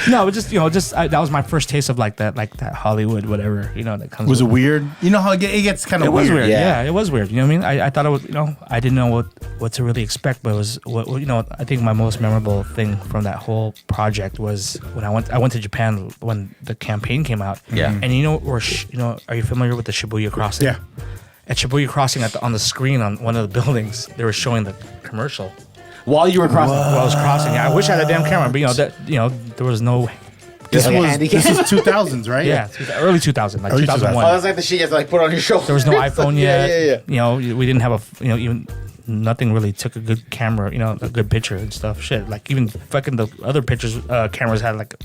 No, but just, you know, that was my first taste of like that Hollywood whatever, you know, that comes. Was it with weird? You know how it gets kind of It was weird. Yeah. Yeah, it was weird. You know what I mean? I thought it was, you know, I didn't know what to really expect, but it was what, you know, I think my most memorable thing from that whole project was when I went to Japan when the campaign came out. Yeah. And you know, are you familiar with the Shibuya Crossing? Yeah. At Shibuya Crossing on the screen on one of the buildings, they were showing the commercial While you were crossing. while I was crossing. Yeah, I wish I had a damn camera, but you know, there was no. This Like a was handicap. 2000s, right? Yeah, early 2000, like Early 2001. Oh, that's like the shit you have to like put on your shoulder. There was no iPhone yet. Yeah. You know, we didn't have you know, even nothing really took a good camera, you know, a good picture and stuff. Shit, like even fucking the other pictures, cameras had like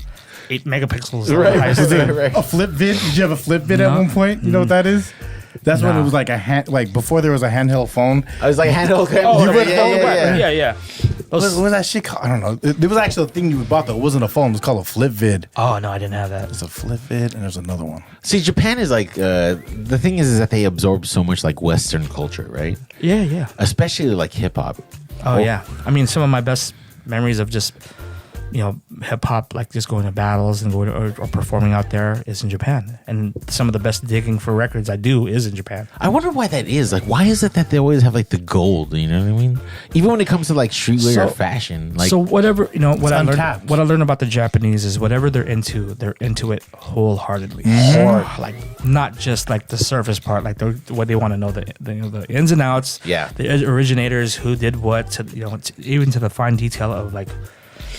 8 megapixels. Right. A flip vid? Did you have a flip vid at No. one point? You know what that is? That's when Nah. it was like like before there was a handheld phone. I was like handheld camera. Oh, yeah. What was that shit called? I don't know. There was actually a thing you bought though. It wasn't a phone. It was called a flip vid. Oh no, I didn't have that. It's a flip vid, and there's another one. See, Japan is like the thing is that they absorb so much like Western culture, right? Yeah. Especially like hip hop. Oh yeah. I mean, some of my best memories of just, you know, hip hop, like just going to battles and going or performing out there is in Japan. And some of the best digging for records I do is in Japan. I wonder why that is. Like, why is it that they always have like the gold? You know what I mean? Even when it comes to like streetwear or fashion, like so whatever, you know, what untapped. I learned about the Japanese is whatever they're into it wholeheartedly. Or like not just like the surface part, like what they want to know, the ins and outs. Yeah. The originators, who did what, to, you know, even to the fine detail of like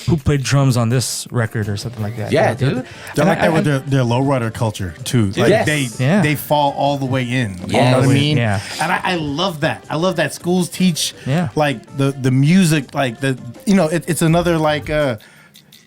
who played drums on this record or something like that. Yeah, You know, dude. They're like that with their lowrider culture too. Like Yes. they fall all the way in. You Yes. know what I mean? Yeah. And I love that. I love that schools teach Yeah. like the music, like the, you know, it's another like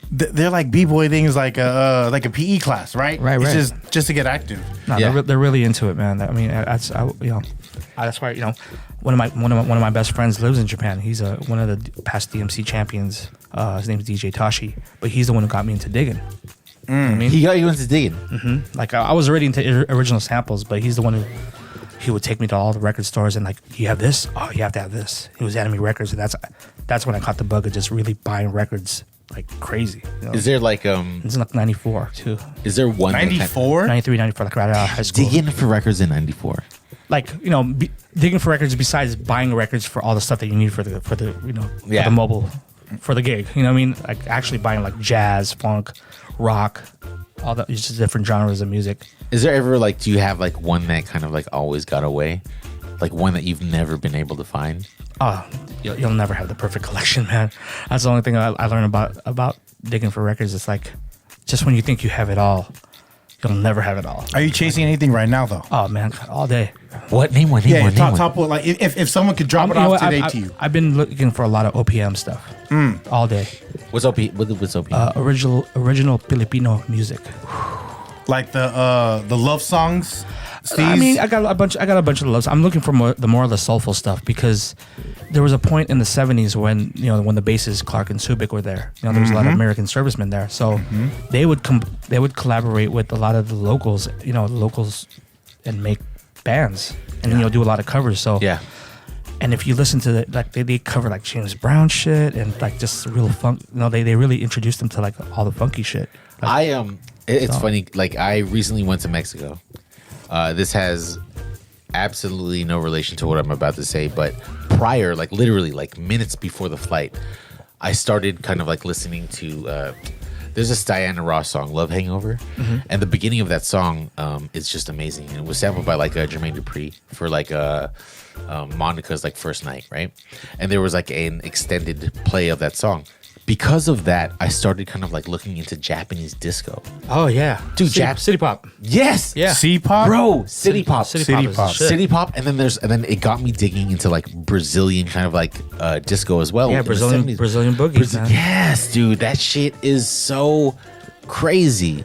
they're like b-boy things like a PE class, right? Right, It's right. just to get active. No, Yeah. they're really into it, man. I mean, that's why, you know, one of my best friends lives in Japan. He's one of the past DMC champions. His name's DJ Tashi, but he's the one who got me into digging. You know what I mean, he got you into digging. like I was already into original samples, but he's the one who he would take me to all the record stores and like, you have this? Oh, you have to have this. He was handing me records, and that's when I caught the bug of just really buying records like crazy. You know? Is there like It's in like 94 too. is there one that kind of- 94? 93, 94, like right out of high school. digging for records in '94? Like, you know, digging for records besides buying records for all the stuff that you need for the you know, for Yeah. the mobile, for the gig. You know what I mean? Like actually buying like jazz, funk, rock, all that, just different genres of music. Is there ever like, do you have like one that kind of like always got away, like one that you've never been able to find? Oh, you'll never have the perfect collection, man. That's the only thing I learned about digging for records. It's like, just when you think you have it all, you'll never have it all. Are you chasing anything right now though? Oh man, all day. What name one? Name Yeah, one. Name one. top one. Like if someone could drop it You know off what? today to you. I've been looking for a lot of OPM stuff all day. What's OP? What's OP? Original Filipino music. Like the love songs. I mean, I got a bunch of loves. I'm looking for the more of the soulful stuff, because there was a point in the 70s when, you know, when the bases Clark and Subic were there. You know, there was a lot of American servicemen there, so they would collaborate with a lot of the locals, you know, and make bands, and you know, do a lot of covers. So yeah. And if you listen to like they cover like James Brown shit and like just real funk. You know, they really introduced them to like all the funky shit. Like, It's So- funny. Like I recently went to Mexico. This has absolutely no relation to what I'm about to say, but prior, like literally like minutes before the flight, I started kind of like listening to There's this Diana Ross song, Love Hangover. And the beginning of that song is just amazing. And it was sampled by like Jermaine Dupri for like Monica's like first night, right? And there was like an extended play of that song. Because of that, I started kind of like looking into Japanese disco. Oh yeah, Dude, City Pop. Yes. Yeah. C-pop? Bro, City Pop. City Pop. is the shit. City Pop, and then it got me digging into like Brazilian kind of like disco as well. Yeah, in the Brazilian 70s. boogie. Man. Yes, dude, that shit is so crazy.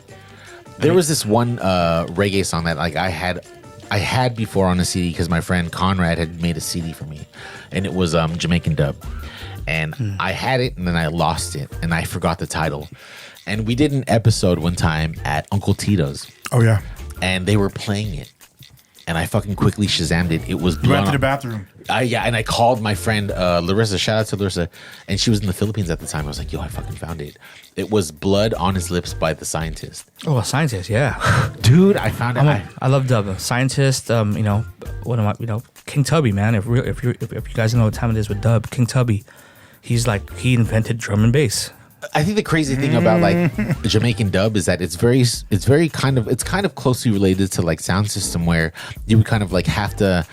There was this one reggae song that like I had before on a CD because my friend Conrad had made a CD for me, and it was Jamaican dub. And I had it, and then I lost it, and I forgot the title. And we did an episode one time at Uncle Tito's. Oh yeah. And they were playing it, and I fucking quickly Shazammed it. It was You went blown to the up. bathroom. And I called my friend Larissa. Shout out to Larissa, and she was in the Philippines at the time. I was like, "Yo, I fucking found it." It was "Blood on His Lips" by The Scientist. Oh, a Scientist. Yeah. Dude, I found it. I love dub. Scientist. You know, what am I? You know, King Tubby, man. If you guys know what time it is with dub, King Tubby, he invented drum and bass. I think the crazy thing about like Jamaican dub is that it's kind of closely related to like sound system where you would kind of like have to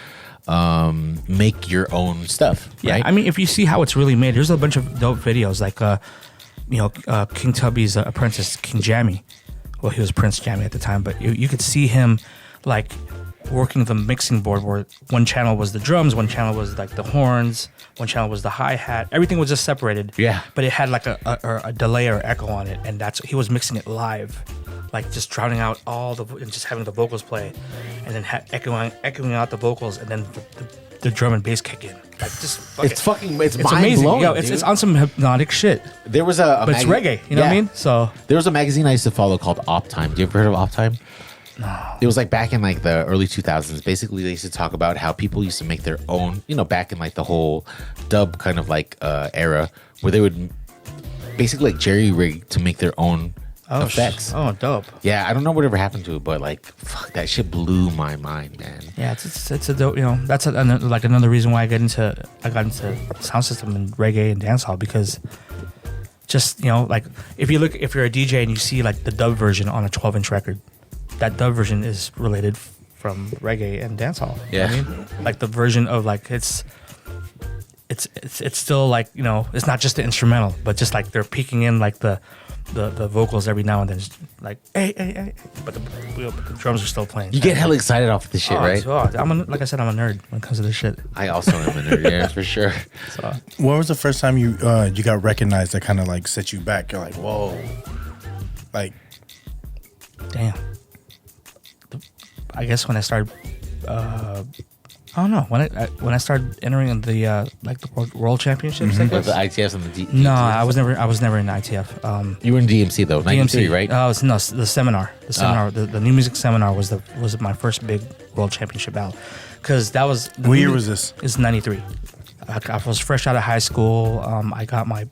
make your own stuff. Yeah, right? I mean, if you see how it's really made, there's a bunch of dope videos like King Tubby's apprentice, King Jammy. Well, he was Prince Jammy at the time, but you could see him like working the mixing board where one channel was the drums, one channel was like the horns, one channel was the hi-hat. Everything was just separated. Yeah. But it had like a delay or echo on it, and he was mixing it live, like just drowning out and just having the vocals play, and then echoing out the vocals, and then the drum and bass kick in. Like just it's it's mind amazing. blowing. Yo, it's on some hypnotic shit. There was But it's reggae, you know what I mean? So there was a magazine I used to follow called Op Time. Do you ever heard of Op Time? No. It was like back in like the early 2000s. Basically, they used to talk about how people used to make their own, back in like the whole dub kind of like era where they would basically like jerry rig to make their own effects. Oh, dope. Yeah, I don't know whatever happened to it, but like, fuck, that shit blew my mind, man. Yeah, it's a dope. That's like another reason why I got into sound system and reggae and dancehall, because just like if you're a DJ and you see like the dub version on a 12-inch record, that dub version is related from reggae and dancehall. Yeah, you know what I mean, like the version of like it's still like it's not just the instrumental, but just like they're peeking in like the vocals every now and then, just like hey, but the drums are still playing. You get hella excited off this shit, right? Like I said, I'm a nerd when it comes to this shit. I also am a nerd, yeah, for sure. So, when was the first time you got recognized that kind of like set you back? You're like, whoa, like, damn. I guess when I started, I don't know, when I started entering the like the world championships. Like the ITFs and the No, I was never in ITF. You were in DMC though, 93, right? No, the seminar. The new music seminar was my first big world championship out, because that was. What year was this? It's 93. I was fresh out of high school. I got my.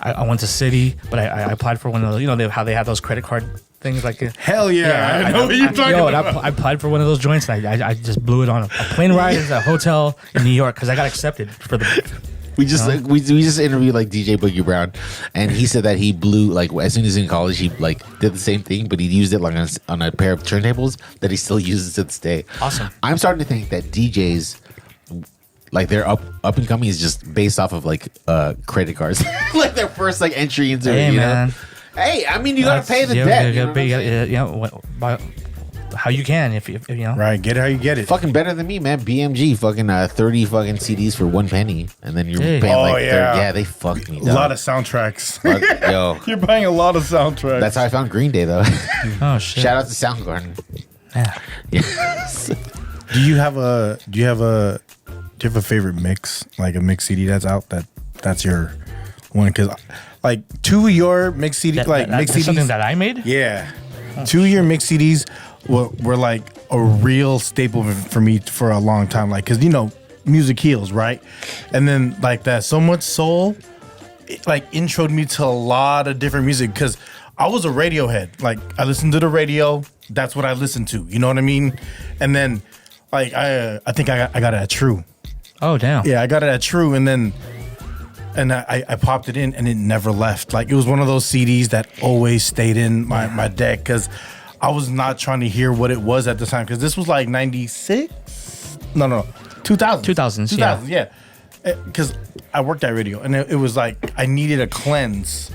I went to City, but I applied for one of those. How they have those credit card things like. Hell yeah! I know what you're talking about. I applied for one of those joints, and I just blew it on a plane ride to a hotel in New York because I got accepted for the. We just we just interviewed like DJ Boogie Brown, and he said that he blew like as soon as in college he like did the same thing, but he used it like on a pair of turntables that he still uses to this day. Awesome. I'm starting to think that DJs, like their up and coming, is just based off of like credit cards, like their first like entry into it. You know? Hey, I mean, you gotta pay the debt. How you can if you know. Right, get it how you get it. Fucking better than me, man. BMG, fucking 30 fucking CDs for 1 penny, and then you're paying like 30. Yeah, they fucked me. A lot of soundtracks. Yo, you're buying a lot of soundtracks. That's how I found Green Day, though. Oh shit! Shout out to Soundgarden. Yeah. Yes. Do you have a favorite mix, like a mix CD that's out that's your one? Because like 2 of your mix CD, mix CDs, something that I made. Yeah, 2 of your mix CDs were like a real staple for me for a long time. Like, because music heals, right? And then like that So Much Soul, it, like introed me to a lot of different music, because I was a Radiohead. Like, I listened to the radio. That's what I listened to. You know what I mean? And then like I think I got it at True. Oh damn. Yeah, I got it at True, and then and I popped it in, and it never left. Like, it was one of those CDs that always stayed in my deck because I was not trying to hear what it was at the time, because this was like 96? No, 2000. 2000s, yeah. Because I worked at radio, and it was like I needed a cleanse.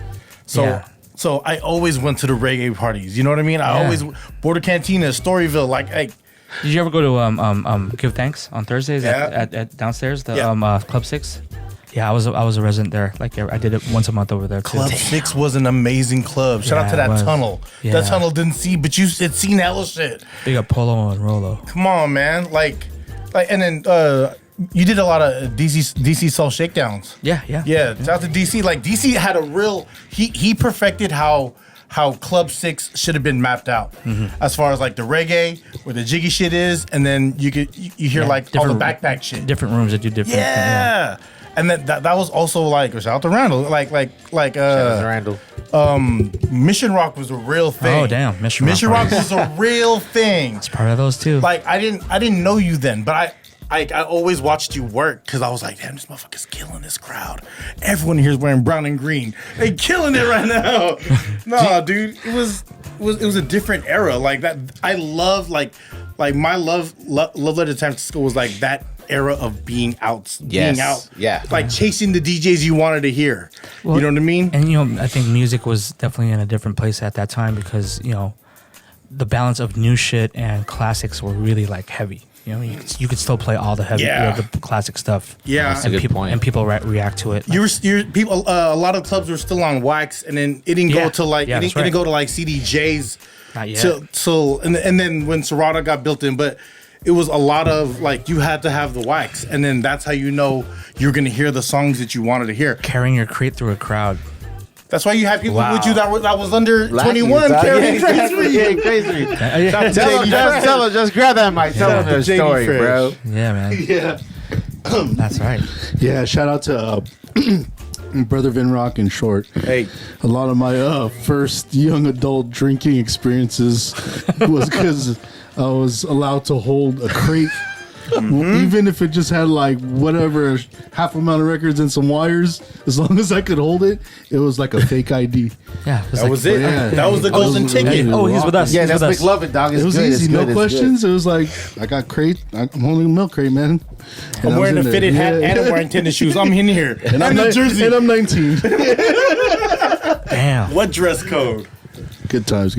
So I always went to the reggae parties. You know what I mean? I always Border Cantina, Storyville. Like, hey, did you ever go to Give Thanks on Thursdays at downstairs, the Club 6? Yeah, I was a resident there. Like, I did it once a month over there too. Club 6 was an amazing club. Shout out to that tunnel. Yeah. That tunnel didn't see, but it seen hella shit. Big up Polo and Rolo. Come on, man. Like, and then you did a lot of DC Soul Shakedowns. Yeah. Shout out to DC. Like, DC had a real. He perfected how Club 6 should have been mapped out, as far as like the reggae, where the jiggy shit is, and then you hear like all the backpack shit. Different rooms that do different. Yeah. And that was also like, shout out to Randall, like Shout out to Randall. Mission Rock was a real thing. Oh damn, Mission Rock was a real thing. It's part of those too. Like, I didn't know you then, but I always watched you work, because I was like, damn, this motherfucker's killing this crowd. Everyone here is wearing brown and green. They killing it right now. No, dude, it was a different era. Like that, I love like my love letter time to school was like that era of being out, like chasing the DJs you wanted to hear. Well, you know what I mean? And I think music was definitely in a different place at that time, because the balance of new shit and classics were really like heavy. You could still play all the heavy, the classic stuff. Yeah, that's a good point. And people react to it. People. A lot of clubs were still on wax, and then it didn't go to like it didn't go to like CDJs. Not yet. And then when Serato got built in, but it was a lot of like, you had to have the wax, and then that's how you're gonna hear the songs that you wanted to hear. Carrying your crate through a crowd. That's why you had people with you that was under 21 carrying crates for you. Tell him, just grab that mic. Tell him their story, bro. Yeah, man. Yeah. That's right. Yeah, shout out to Brother Vin Rock and Short. Hey. A lot of my first young adult drinking experiences was because I was allowed to hold a crate. Even if it just had like whatever, half amount of records and some wires, as long as I could hold it, it was like a fake ID. Yeah, that was it. Yeah. That was the golden ticket. Oh, he's with us. Yeah, he's that's McLovin, dog. It was easy, no questions. It was like, I got crate. I'm holding a milk crate, man. I'm wearing a fitted hat and I'm wearing tennis shoes. I'm in here. And I'm a jersey. And I'm 19. Damn. What dress code? Good times.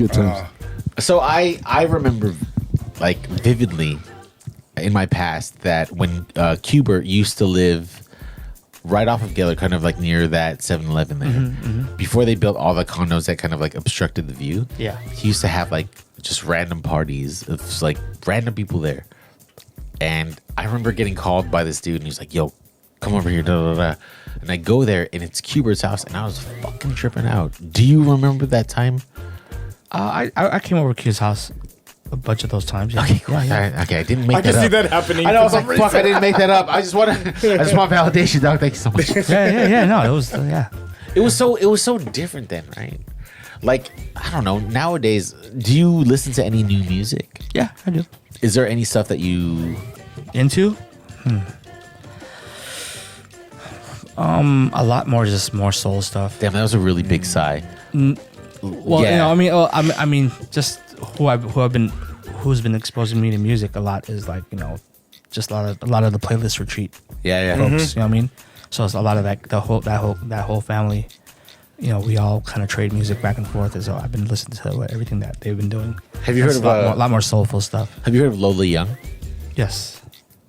So I remember like vividly in my past that when Qbert used to live right off of Geller, kind of like near that 7-Eleven there, before they built all the condos that kind of like obstructed the view. Yeah, he used to have like just random parties of just, like random people there, and I remember getting called by this dude, and he's like, "Yo, come over here," and I go there, and it's Qbert's house, and I was fucking tripping out. Do you remember that time? I came over to Q's house a bunch of those times. Yeah. Okay, cool. Okay, I didn't make that up. I can see that happening. I know. I was like, fuck, I didn't make that up. I just want validation, dog. Thank you so much. Yeah. No, it was It was so different then, right? Like, I don't know. Nowadays, do you listen to any new music? Yeah, I do. Is there any stuff that you into? A lot more, just more soul stuff. Damn, that was a really big sigh. Well, Yeah. I mean, just who's been exposing me to music a lot is like, just a lot of the playlist retreat Yeah. folks. You know what I mean? So it's a lot of that whole family. We all kind of trade music back and forth. And so I've been listening to everything that they've been doing. Have you heard of a lot more soulful stuff? Have you heard of Lola Young? Yes.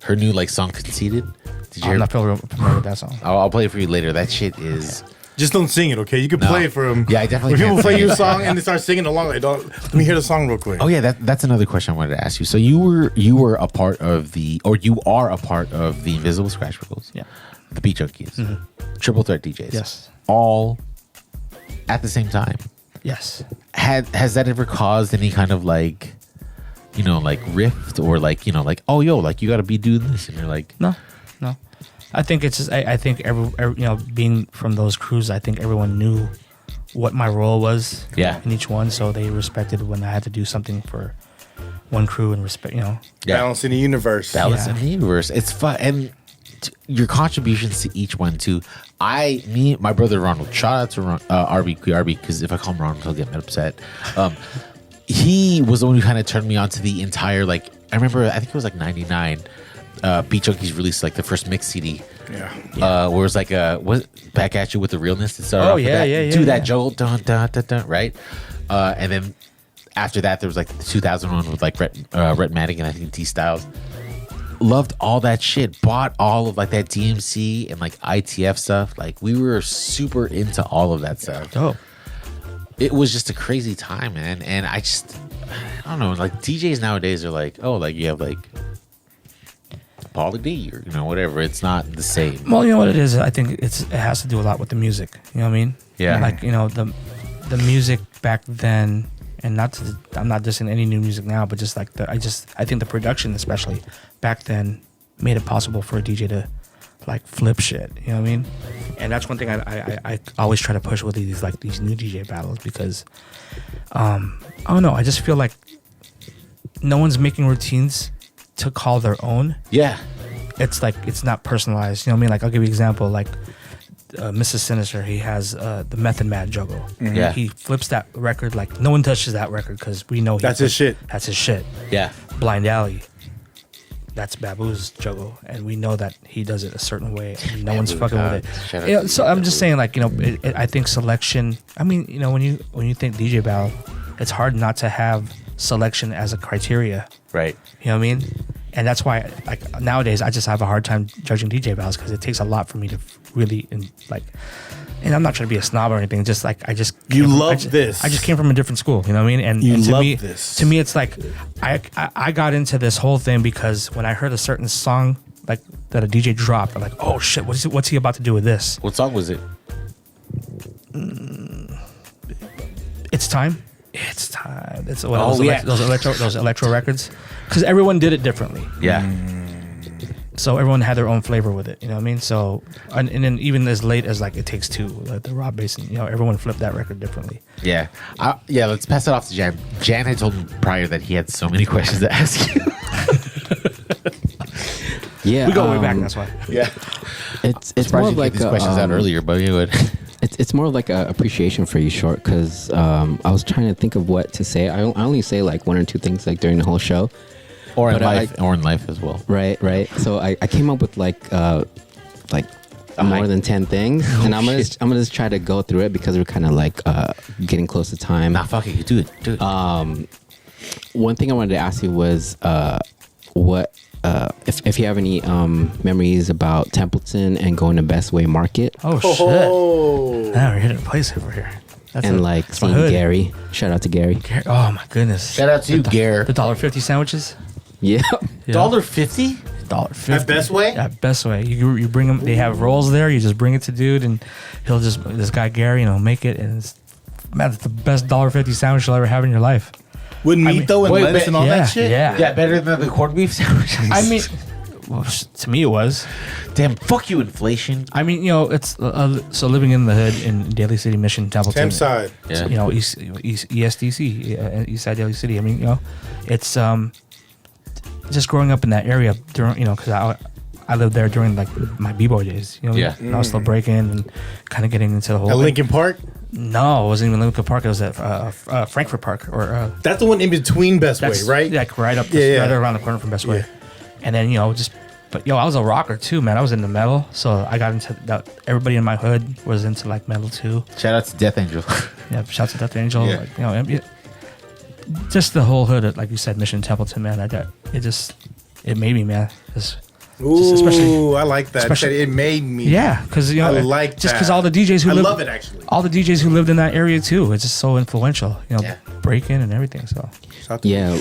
Her new song "Conceited." Did you hear? I'm not familiar with that song. I'll play it for you later. That shit is. Just don't sing it, okay? You can play it for them. Yeah, I definitely When can't people play sing you it. a song and they start singing along, let me hear the song real quick. Oh yeah, that's another question I wanted to ask you. So you were a part of you are a part of the Invisblskratchpiklz. Yeah. The Beat Junkies. Triple Threat DJs. Yes. All at the same time. Yes. Has that ever caused any kind of like, like rift or like, oh yo, like you gotta be doing this, and you're like, No. I think it's just, I think every being from those crews, I think everyone knew what my role was. Yeah. In each one, so they respected when I had to do something for one crew and respect. Balance in the universe. Balance in the universe. It's fun. And your contributions to each one too. My brother Ronald, shout out to RB because if I call him Ronald, he'll get upset. He was the one who kind of turned me on to the entire, like, I remember, I think it was like 99. Beat Junkies released like the first mix CD. Yeah. Where it was like back at you with the realness. It started off with that. Do that Joel, dun, dun, dun, dun, right? And then after that, there was like the 2001 with like Rhett Matic and I think T Styles. Loved all that shit. Bought all of like that DMC and like ITF stuff. Like we were super into all of that stuff. Oh. It was just a crazy time, man. And I don't know. Like DJs nowadays are like, oh, like you have like Pauly D or whatever. It's not the same. Well, you know what it is. I think it has to do a lot with the music. You know what I mean? Yeah. Like the music back then, and I'm not dissing any new music now, but just like I think the production especially back then made it possible for a DJ to like flip shit. You know what I mean? And that's one thing I always try to push with these new DJ battles because I don't know. I just feel like no one's making routines to call their own. Yeah. It's like it's not personalized. You know what I mean? Like I'll give you an example. Like Mrs. Sinister, he has the Method Man Juggle. Mm-hmm. Yeah. He flips that record like no one touches that record because we know That's his shit. That's his shit. Yeah. Blind Alley, that's Babu's Juggle, and we know that he does it a certain way, and no one's fucking with it. So I'm just saying, like I think selection. I mean, when you think DJ battle, it's hard not to have selection as a criteria. Right. You know what I mean? And that's why, like nowadays, I just have a hard time judging DJ battles because it takes a lot for me to really And I'm not trying to be a snob or anything. Just like I just this. I just came from a different school. You know what I mean? And you to love me, this. To me, it's like I got into this whole thing because when I heard a certain song like that a DJ dropped, I'm like, oh shit, what's he about to do with this? What song was it? It's time. It's time. It's those electro records, because everyone did it differently. Yeah. So everyone had their own flavor with it. You know what I mean? So and then even as late as like It Takes Two, like the Rob Basin, everyone flipped that record differently. Yeah. Let's pass it off to Jan. Jan had told me prior that he had so many questions to ask you. Yeah, we go way back. That's why. Yeah. It's more of like these questions out earlier, but you would. It's more like a appreciation for you, Short, because I was trying to think of what to say. I only say like one or two things like during the whole show, or in life as well. Right. So I came up with like more than 10 things, and I'm gonna just try to go through it because we're kind of like getting close to time. Nah, fuck it, you do it. One thing I wanted to ask you was what. If you have any memories about Templeton and going to Best Way Market. Oh shit! Now we're hitting a place over here. That's seeing Gary. Shout out to Gary. Oh my goodness! Shout out to you, Gary. The $1.50 sandwiches. Yeah. $1.50? $1.50 at Best Way. At Best Way, you bring them. They have rolls there. You just bring it to dude, and he'll just this guy Gary, make it, and it's the best $1.50 sandwich you'll ever have in your life. With meat though, and lettuce and all that shit. Yeah, better than the corned beef sandwiches. I mean, well, to me it was. Damn, fuck you, inflation. I mean, it's so living in the hood in Daly City, Mission, Templeton, Thameside. Yeah. East ESDC, East Side Daly City. I mean, it's just growing up in that area during, because I lived there during like my b-boy days. Yeah. And I was still breaking and kind of getting into the whole. At Lincoln Park. No, it wasn't even Lincoln Park. It was at Frankfurt Park, or that's the one in between Best Way, right? Like right up, right around the corner from Best Way. Yeah. And then I was a rocker too, man. I was into metal, so I got into that. Everybody in my hood was into like metal too. Shout out to Death Angel. Yeah, shout out to Death Angel. Yeah. Like, just the whole hood, like you said, Mission, Templeton, man. It made me, man. Ooh, I like that. It made me. Yeah, because I like just because all the DJs who I love it actually. All the DJs who lived in that area too. It's just so influential. Breaking and everything. So yeah,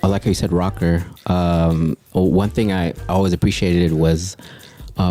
like how you said, rocker. One thing I always appreciated was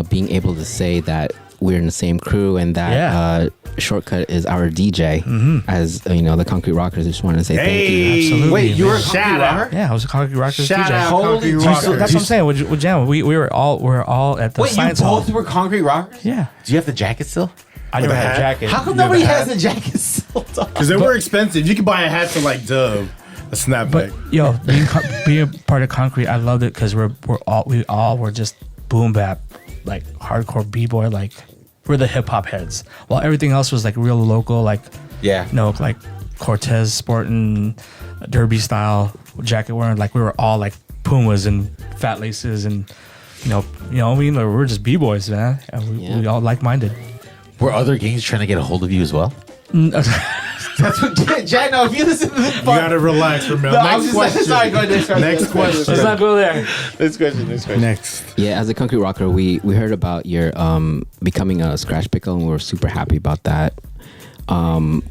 being able to say that we're in the same crew and that Shortkut is our DJ. As the Concrete Rockers. I just want to say thank you. Absolutely. Wait, you were a Concrete Rocker? Yeah, I was a Concrete Rockers Shout DJ. out Concrete Rockers. That's what I'm saying. With Jam, we were all at the science hall. Wait, you both were Concrete Rockers? Yeah. Do you have the jacket still? I never had a jacket. How come nobody has the jacket still? Because they were expensive. You could buy a hat for like Dove. A snapback. But being part of Concrete, I loved it because we all were just boom bap like hardcore b-boy, like we're the hip hop heads, while everything else was like real local, like like Cortez sporting derby style jacket wearing, like we were all like Pumas and fat laces and I mean, we're just b-boys, man, and we all like-minded. Were other gangs trying to get a hold of you as well? That's what Jack. No, if you listen to this, you gotta relax, Rommel. Next question. Sorry, go ahead. Next question. Let's not go there. Next question. Next. Yeah, as a concrete rocker, we heard about your becoming a scratch pickle, and we were super happy about that.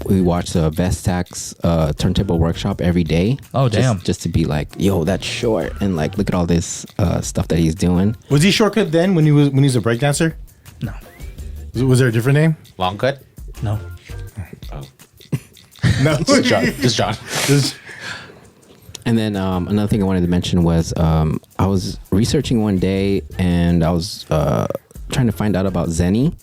We watched the Vestax turntable workshop every day. Oh, damn. Just to be like, yo, that's short, and like look at all this stuff that he's doing. Was he Shortkut then when he was a breakdancer? No. Was there a different name? Long cut? No. Oh. No. Just John. And then another thing I wanted to mention was I was researching one day, and I was trying to find out about Zenny.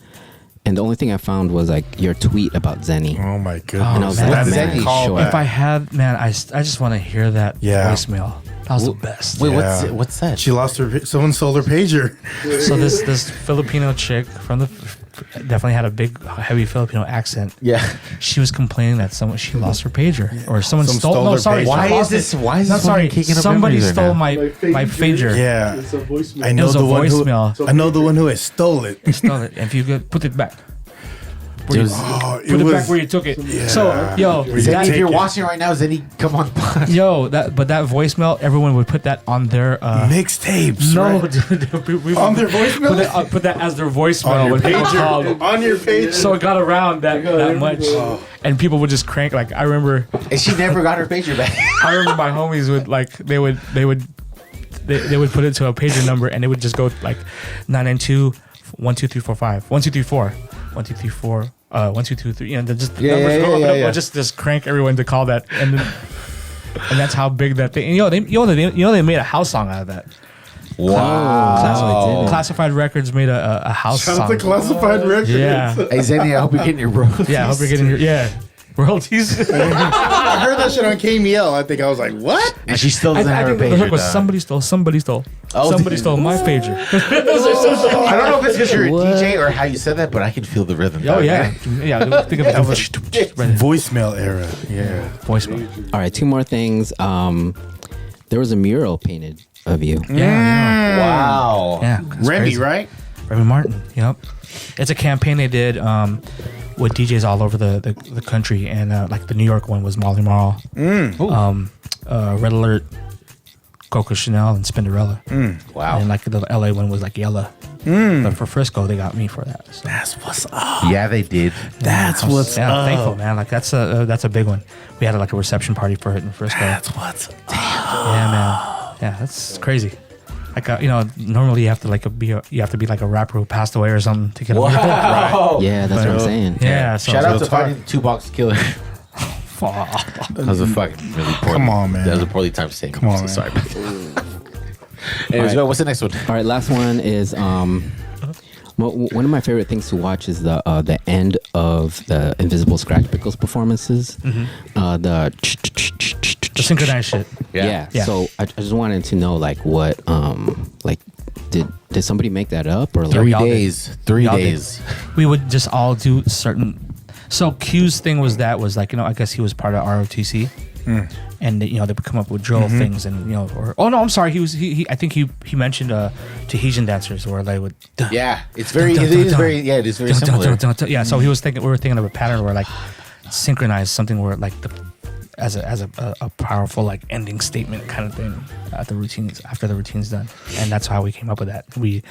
And the only thing I found was like your tweet about Zenny. Oh my goodness. And I was man. like, That man, call sure. back. If I had, man, I just want to hear that voicemail. That was the best. Wait, Yeah. what's that? She lost someone stole her pager. So this Filipino chick definitely had a big, heavy Filipino accent. Yeah. She was complaining that she lost her pager, or someone Some stole. stole No, her sorry. pager. Why is No, this sorry. one kicking up Somebody memories right stole now? my pager. Yeah. It's a voicemail. I know was a the one voicemail. who I know the one who has stole it. Stole it. And if you could put it back. It was- Put it back where you took it. So, yo, Zenny, if you're Take it. watching right now, Zenny, come on. that voicemail, everyone would put that on their Mixtapes. no, right? dude, we On would their voicemail? put that as their voicemail On your when people called. pager. On your page. So it got around that much, and people would just crank. Like I remember And she never got her pager back. my homies would like they would put it to a pager number, and it would just go like 992-12345 1234 1234 1223. You know, just numbers go up and up, or just crank everyone to call that, and that's how big that thing. And, they made a house song out of that. Wow. Classified Records made a house Shout out song. to Classified Records. Yeah, Hey, Zenny, I hope you're getting your royalties. yeah. I hope you're getting your royalties. I heard that shit on KML. I think I was like, what? And she still doesn't I have her think the hook pager. was dog. somebody stole. Oh, Somebody dude. stole my pager. I don't know if it's because you're a DJ or how you said that, but I can feel the rhythm. Oh dog. yeah, yeah. Think of it. Voicemail era. Yeah. Voicemail. All right, two more things. There was a mural painted of you. Yeah, Wow. yeah. That's Remy, crazy. right? Remy Martin. Yep. It's a campaign they did with DJs all over the country, and like the New York one was Molly Marl, Red Alert, Coco Chanel, and Spinderella. Wow. And like the LA one was like Yella. But for Frisco, they got me for that. So. That's what's up. Yeah, they did. That's what's Yeah, up. I'm thankful, man. Like that's a big one. We had like a reception party for it in Frisco. That's what's up. Yeah, man. Yeah, that's crazy. Like normally you have to be like a rapper who passed away or something to get a mural. Wow. Yeah, that's what I'm saying. Yeah. So Shout out to Real talk. finding the 2 Box Killer. That was a fucking really poor. Come on, man. That was a poorly timed statement. Come on, I'm so man. sorry. Anyways, what's the next one? All right, last one is one of my favorite things to watch is the end of the Invisblskratchpiklz performances. the synchronized shit. Yeah. Yeah. So I just wanted to know like what like did somebody make that up or like 3 y'all did. days. 3 Y'all did. days. We would just all do certain. So Q's thing was like I guess he was part of ROTC, and they would come up with drill things and I'm sorry he I think he mentioned Tahitian dancers where they would Yeah, it's very. It is very. Yeah, it is very similar. Yeah, so we were thinking of a pattern where like synchronize something where like as a powerful like ending statement kind of thing after the routine's done, and that's how we came up with that. We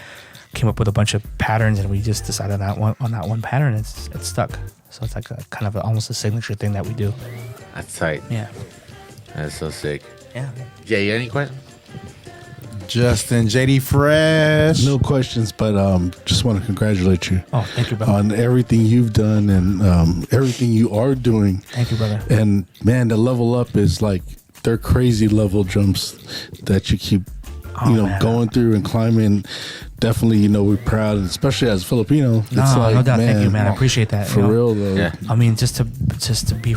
came up with a bunch of patterns and we just decided on that one pattern. It's stuck, so it's like a kind of almost a signature thing that we do. That's tight. Yeah. That's so sick. Yeah. Yeah, you got any questions? Justin, JD Fresh. No questions, but just want to congratulate you Oh, thank you, brother. on everything you've done and everything you are doing. Thank you, brother. And man, the level up is like they're crazy level jumps that you keep Man. going through and climbing. Definitely, we're proud, and especially as Filipino. It's No, like, no doubt. man, Thank you, man. I appreciate that. For real though. Yeah. I mean, just to be,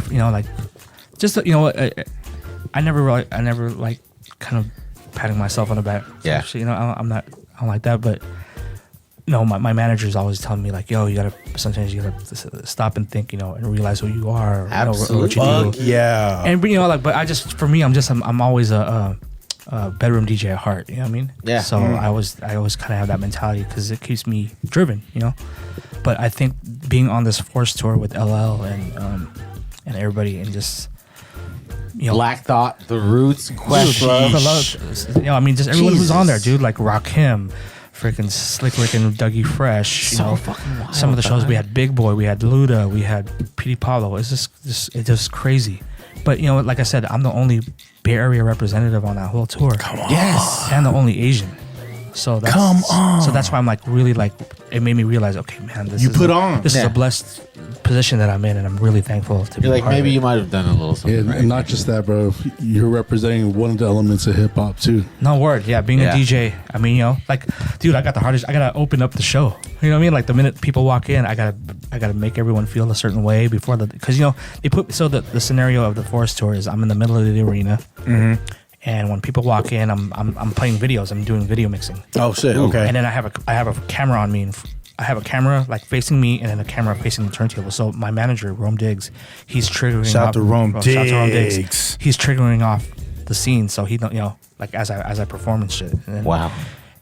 I never like kind of patting myself on the back. Yeah. Actually, I don't like that, but my manager's always telling me like, yo, sometimes you gotta stop and think, and realize who you are. Absolutely. What you do. Yeah. And but I'm always a bedroom DJ at heart. You know what I mean? Yeah. So I always kind of have that mentality because it keeps me driven. But I think being on this Force tour with LL and everybody and just. Black Thought, The Roots, Questlove. Just everyone who's on there, Jesus. dude. Like Rakim, freaking Slick Rick and Dougie Fresh. fucking wild. Some of the shows we had Big Boy, we had Luda, we had P.D. Pablo. It's just crazy. But like I said, I'm the only Bay Area representative on that whole tour. Come on. Yes. And the only Asian. So that's, Come on. So that's why I'm like really like it made me realize, okay, man, this You is put on. This is Yeah. a blessed position that I'm in, and I'm really thankful to be You're like, part of maybe it. you might have done a little something. Yeah, right? and not just that, bro. You're representing one of the elements of hip hop too. No word, yeah. Being Yeah. a DJ, I mean, like, dude, I got the hardest. I gotta open up the show. You know what I mean? Like the minute people walk in, I gotta make everyone feel a certain way before because they put the scenario of the Forest tour is I'm in the middle of the arena, and when people walk in, I'm playing videos. I'm doing video mixing, Oh shit. Okay. and then I have a camera on me. And I have a camera like facing me, and then a camera facing the turntable. So my manager, Rome Diggs, he's triggering. Shout off, to Rome shout to Rome Diggs. Diggs. He's triggering off the scene, so he don't like as I perform and shit. And then, Wow.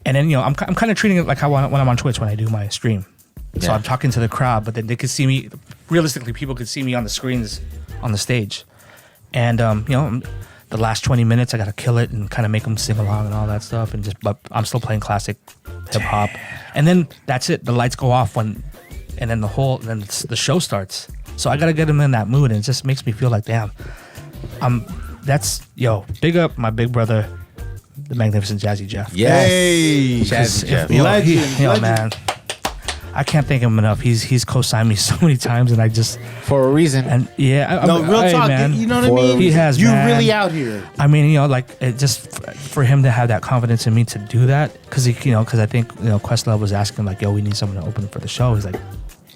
And then I'm kind of treating it like how when I'm on Twitch when I do my stream. So Yeah. I'm talking to the crowd, but then they could see me. Realistically, people could see me on the screens on the stage, and the last 20 minutes I gotta kill it and kind of make them sing along and all that stuff, but I'm still playing classic hip hop, and then that's it. The lights go off and then the show starts. So I gotta get them in that mood, and it just makes me feel like, damn, big up my big brother, the magnificent Jazzy Jeff. Yes. Hey. Jazzy Jeff. Legend. Man, I can't thank him enough. He's co-signed me so many times, and I just For a reason. and yeah, No, real hey, talk. man. You know what I For- mean? He has, You man. really out here. I mean, like it just for him to have that confidence in me to do that, because because I think Questlove was asking like, yo, we need someone to open for the show. He's like,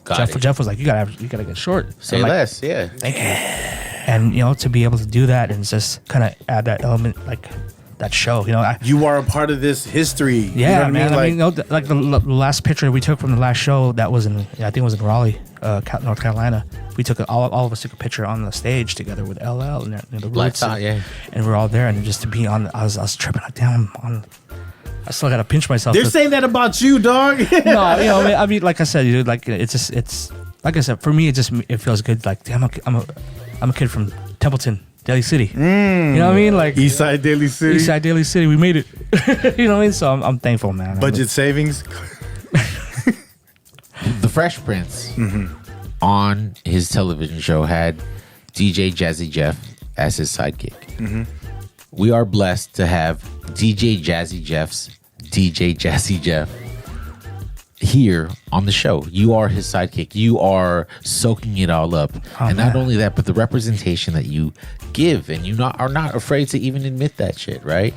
Got it. Jeff was like, you gotta get short. Say I'm like, less, yeah. Thank you. And to be able to do that and just kind of add that element, like that show, You are a part of this history. Yeah, you know what man. I mean? Like the last picture we took from the last show that was I think it was in Raleigh, North Carolina. We took all of us took a picture on the stage together with LL and the Black Roots, Thought, yeah. and we're all there. And just to be on, I was tripping like, damn, I still gotta pinch myself. They're saying that about you, dog. No, I mean, like I said, dude, like it's like I said, for me, it feels good. Like, damn, I'm a kid from Templeton, Daly City. You know what I mean? Like Eastside Daily City. Eastside Daly City, we made it. You know what I mean? So I'm thankful, man. Budget savings. The Fresh Prince on his television show had DJ Jazzy Jeff as his sidekick. We are blessed to have DJ Jazzy Jeff's DJ Jazzy Jeff here on the show. You are his sidekick. You are soaking it all up. And not only that, but the representation that you give, and you are not afraid to even admit that shit, right?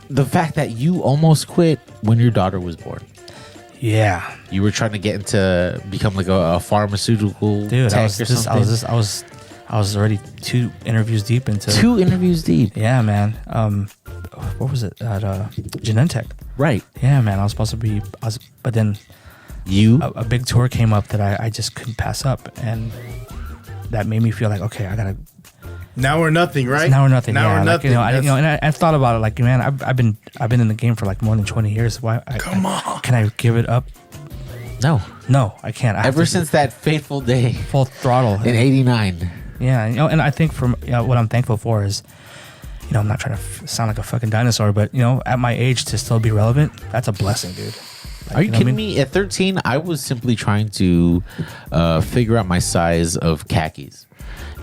The fact that you almost quit when your daughter was born. Yeah, You were trying to get into become like a pharmaceutical dude, tech I or something. was already 2 interviews deep into 2 interviews deep. Yeah, man. What was it at Genentech? Right. Yeah, man. I was supposed to be, but then You a big tour came up that I just couldn't pass up, and that made me feel like, okay, I gotta. Now we're nothing, right? Now we're nothing. Now Yeah, we're like, nothing. and I thought about it, like, man, I've been in the game for like more than 20 years. Why? Come on. Can I give it up? no. No, I can't. I have Ever to since that fateful day full throttle. in '89. Yeah, and I think what I'm thankful for is, I'm not trying to sound like a fucking dinosaur, but at my age to still be relevant, that's a blessing, dude. Like, Are you know what I kidding mean? me? At 13, I was simply trying to figure out my size of khakis.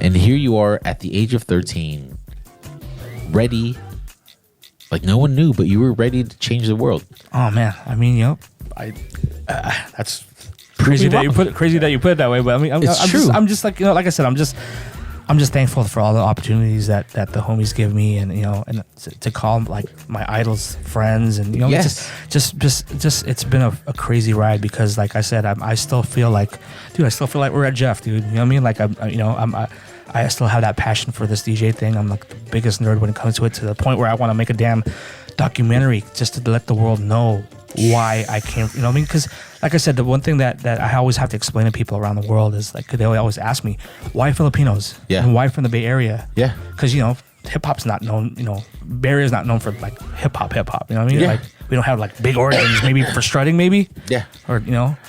And here you are at the age of 13, ready. Like no one knew, but you were ready to change the world. Oh man, I mean, that's crazy that you put it that way. But I mean, It's true. I'm just like, like I said, I'm just thankful for all the opportunities that the homies give me, and and to call like my idols friends, and Yes. it's just it's been a crazy ride, because like I said, I still feel like, dude, we're at Jeff, dude. You know what I mean? Like I still have that passion for this DJ thing. I'm like the biggest nerd when it comes to it, to the point where I want to make a damn documentary just to let the world know why I came. You know what I mean? Because like I said, the one thing that I always have to explain to people around the world is like they always ask me, why Filipinos? Yeah. And why from the Bay Area? Yeah. Because hip hop's not known. Bay Area's not known for like hip hop. You know what I mean? Yeah. Like we don't have like big origins, maybe for strutting, maybe. Yeah. Or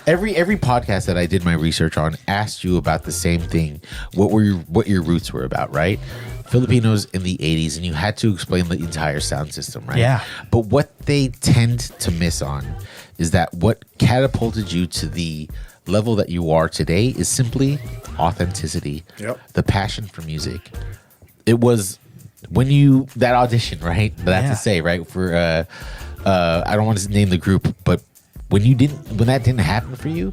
Every podcast that I did my research on asked you about the same thing. What your roots were about, right? Filipinos in the 80s, and you had to explain the entire sound system, right? Yeah. But what they tend to miss on is that what catapulted you to the level that you are today is simply authenticity. Yep. The passion for music. It was when that audition, right? But I have to say, right, for I don't want to name the group, but when that didn't happen for you,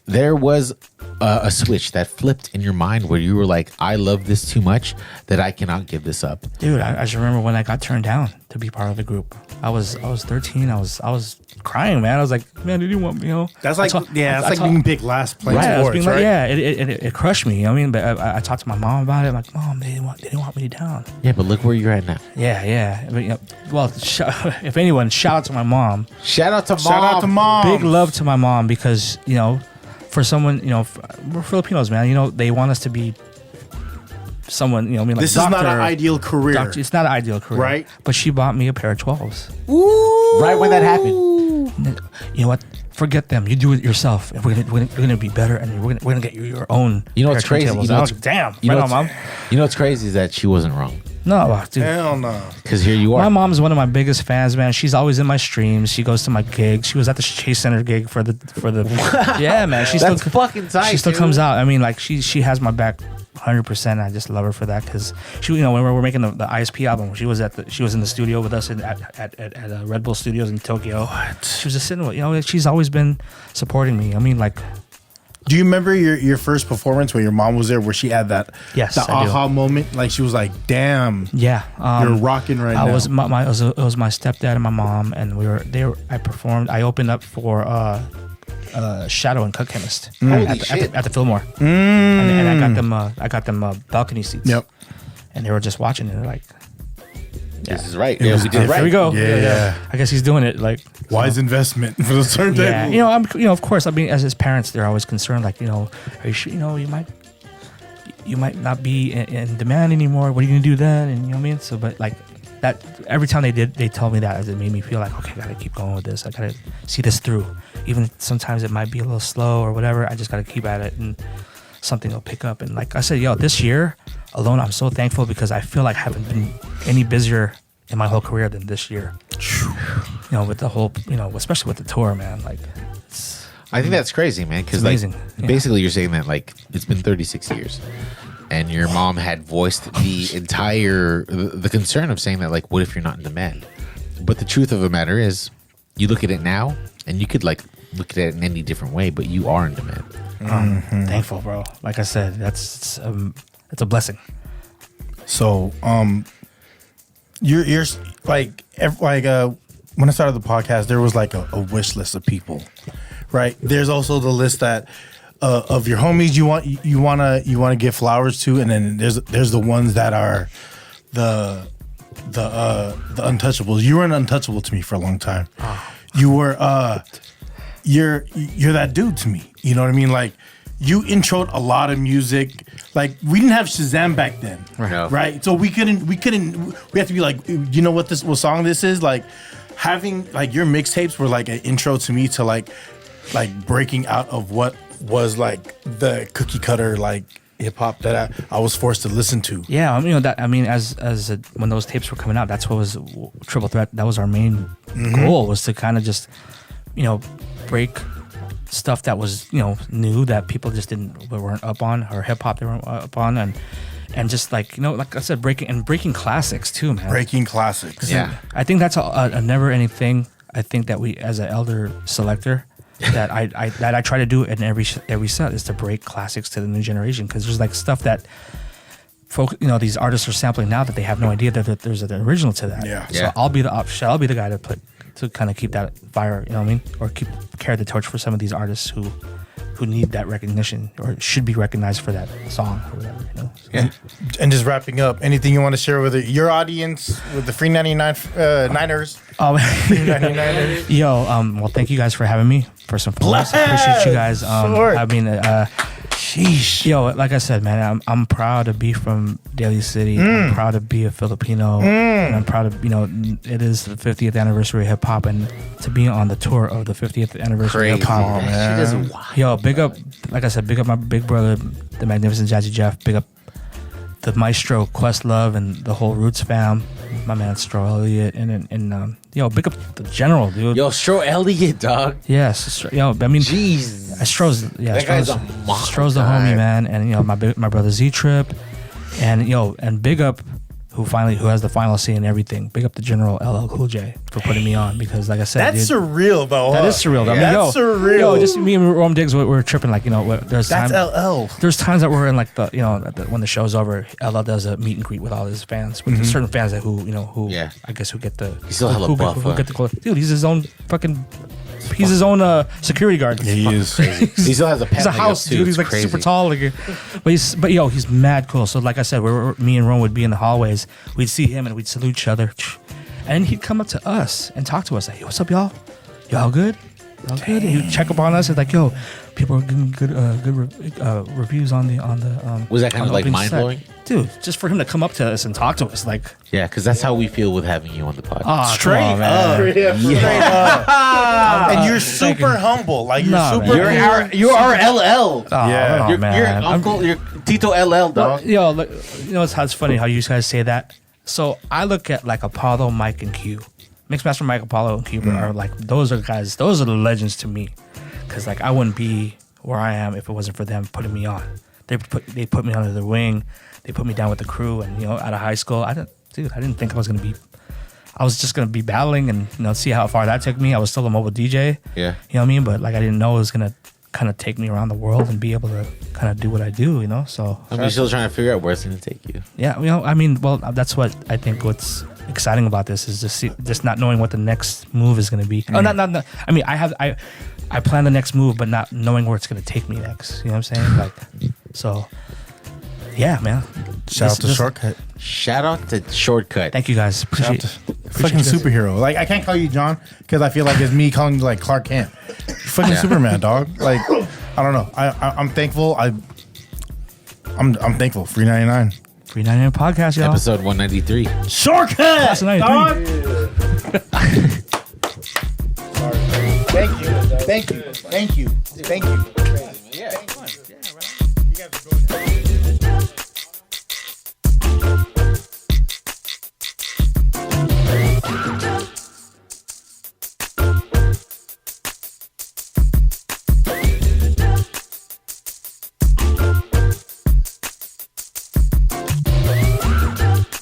there was a switch that flipped in your mind where you were like, I love this too much that I cannot give this up. Dude, I just remember when I got turned down to be part of the group. I was 13. I was crying, man. I was like, man, did you want me? That's like being picked last playing Right, sports, right? It crushed me. I mean, but I talked to my mom about it. I'm like, Mom, they didn't want me down. Yeah, but look where you're at now. Yeah. But, well, if anyone, shout out to my mom. Shout out to mom. Shout out to mom. Big love to my mom because for someone, we're Filipinos, man. They want us to be someone, like this doctor, is not an ideal career. Doctor, it's not an ideal career, right? But she bought me a pair of 12s. Ooh. Right when that happened. You know what? Forget them. You do it yourself, and we're gonna be better, and we're gonna get you your own. You know what's crazy? I was like, damn, Mom. You know what's crazy is that she wasn't wrong. No, dude. Hell no. Because here you are. My mom's one of my biggest fans, man. She's always in my streams. She goes to my gigs. She was at the Chase Center gig for the. Yeah, man. That's fucking tight. She still comes out. I mean, like she has my back 100%. I just love her for that because she, when we were making the ISP album, she was in the studio with us at Red Bull Studios in Tokyo. What? She was just sitting with, she's always been supporting me. I mean, like. Do you remember your first performance when your mom was there, where she had that aha moment? Like she was like, "Damn, yeah, you're rocking right now." It was my stepdad and my mom, and I performed. I opened up for Shadow and Cut Chemist at the Fillmore, and I got them balcony seats. Yep, and they were just watching it. They're like, this is right. Yeah, we did right. Here we go. Yeah. I guess he's doing it. Like wise investment for the certain time. Yeah, of course. I mean, as his parents, they're always concerned. Like, are you sure? You might not be in demand anymore. What are you gonna do then? And you know what I mean. So, but like that, every time they told me that, it made me feel like, okay, I gotta keep going with this. I gotta see this through. Even sometimes it might be a little slow or whatever. I just gotta keep at it, and something will pick up. And like I said, this year alone, I'm so thankful because I feel like I haven't been any busier in my whole career than this year. With the whole, especially with the tour, man. Like, I think that's crazy, man. Because amazing. Basically, you're saying that like it's been 36 years, and your mom had voiced the concern of saying that like, what if you're not in demand? But the truth of the matter is, you look at it now, and you could like look at it in any different way, but you are in demand. Thankful, bro. Like I said, it's a blessing. So, you're like when I started the podcast, there was like a wish list of people, right? There's also the list that of your homies you wanna give flowers to, and then there's the ones that are the untouchables. You were an untouchable to me for a long time. You were you're that dude to me. You know what I mean? Like, you introed a lot of music. Like, we didn't have Shazam back then, right? So we had to be like, you know what song this is? Like, having like your mixtapes were like an intro to me to like breaking out of what was like the cookie cutter like hip hop that I was forced to listen to. Yeah, as when those tapes were coming out, that's what was Triple Threat. That was our main goal, was to kind of just break stuff that was new that people just weren't up on, or hip hop they weren't up on, and just like like I said, breaking classics too, man. Breaking classics. Yeah, I think that's a never ending thing. I think that we, as an elder selector, that I try to do in every set, is to break classics to the new generation, because there's like stuff that folk, these artists are sampling now that they have no idea that there's an original to that. Yeah. So I'll be the guy to kind of keep that fire, you know what I mean, or carry the torch for some of these artists who need that recognition, or should be recognized for that song or whatever. Yeah. And just wrapping up, anything you want to share with your audience, with the FREE99 Niners? Oh, yo, well, thank you guys for having me. First and foremost, I appreciate you guys. I mean, sheesh. Yo, like I said, man, I'm proud to be from Daly City. I'm proud to be a Filipino. And I'm proud of, it is the 50th anniversary of hip hop, and to be on the tour of the 50th anniversary of hip hop. Man. Yo, big up, like I said, big up my big brother, the magnificent Jazzy Jeff. Big up the maestro Questlove and the whole Roots fam. My man Stro Elliott and yo, big up the general, dude. Yo, Stro Elliott, dog. Yes, yo, I mean, Jeez. That guy's a monster. Stro's the homie, man, and my brother Z Trip, and big up who has the final say and everything. Big up the General LL Cool J for putting me on, because like I said, That's dude, surreal though. that is surreal. Though. Yeah, that's surreal. Yo, just me and Rome Diggs, we're tripping. Like there's That's LL. There's times that we're in like when the show's over, LL does a meet and greet with all his fans, with certain fans that who I guess who get the He's still hella buff, who get the clothes. Dude, he's his own fucking. He's his own security guard. Yeah, he is. He still has a pet. He's a house, too. dude. He's It's like crazy. super tall. But he's mad cool. So like I said, me and Ron would be in the hallways. We'd see him and we'd salute each other, and he'd come up to us and talk to us like, "Hey, what's up, y'all? Y'all good? Y'all good?" And he'd check up on us. It's like, "Yo, people are giving good reviews on the." Was that kind on of the like opening mind set." blowing? Dude? Just for him to come up to us and talk to us, like, Yeah, because that's how we feel with having you on the podcast. oh, Straight come on, up. man. Straight up. And you're super humble. Like you're Nah, super. man. You're our LL. Oh, Yeah. oh, You're man. uncle. You're Tito LL, dog. Yo, look, it's funny how you guys say that. So I look at like Apollo, Mike, and Q. Mixmaster Mike, Apollo, and Q are like, those are the legends to me. Because like I wouldn't be where I am if it wasn't for them putting me on. They put me under their wing. They put me down with the crew, and out of high school, I didn't think I was just gonna be battling and see how far that took me. I was still a mobile DJ. Yeah. You know what I mean? But like I didn't know it was gonna kind of take me around the world and be able to kind of do what I do, So I'm still trying to figure out where it's going to take you. yeah, I mean, well, that's what I think. What's exciting about this is just not knowing what the next move is going to be. Oh, not. I mean, I plan the next move, but not knowing where it's going to take me next. You know what I'm saying? Like, so yeah, man. Shout out to Shortkut. Shout out to Shortkut. Thank you guys. Appreciate it. Fucking superhero. Like I can't call you John because I feel like it's me calling you like Clark Kent. You're fucking Superman, dog. Like I don't know. I'm thankful. I'm thankful. FREE99. FREE99 podcast, y'all. Episode 193. Shortkut. That's Dog. Thank you. Thank you. Thank you. Thank you.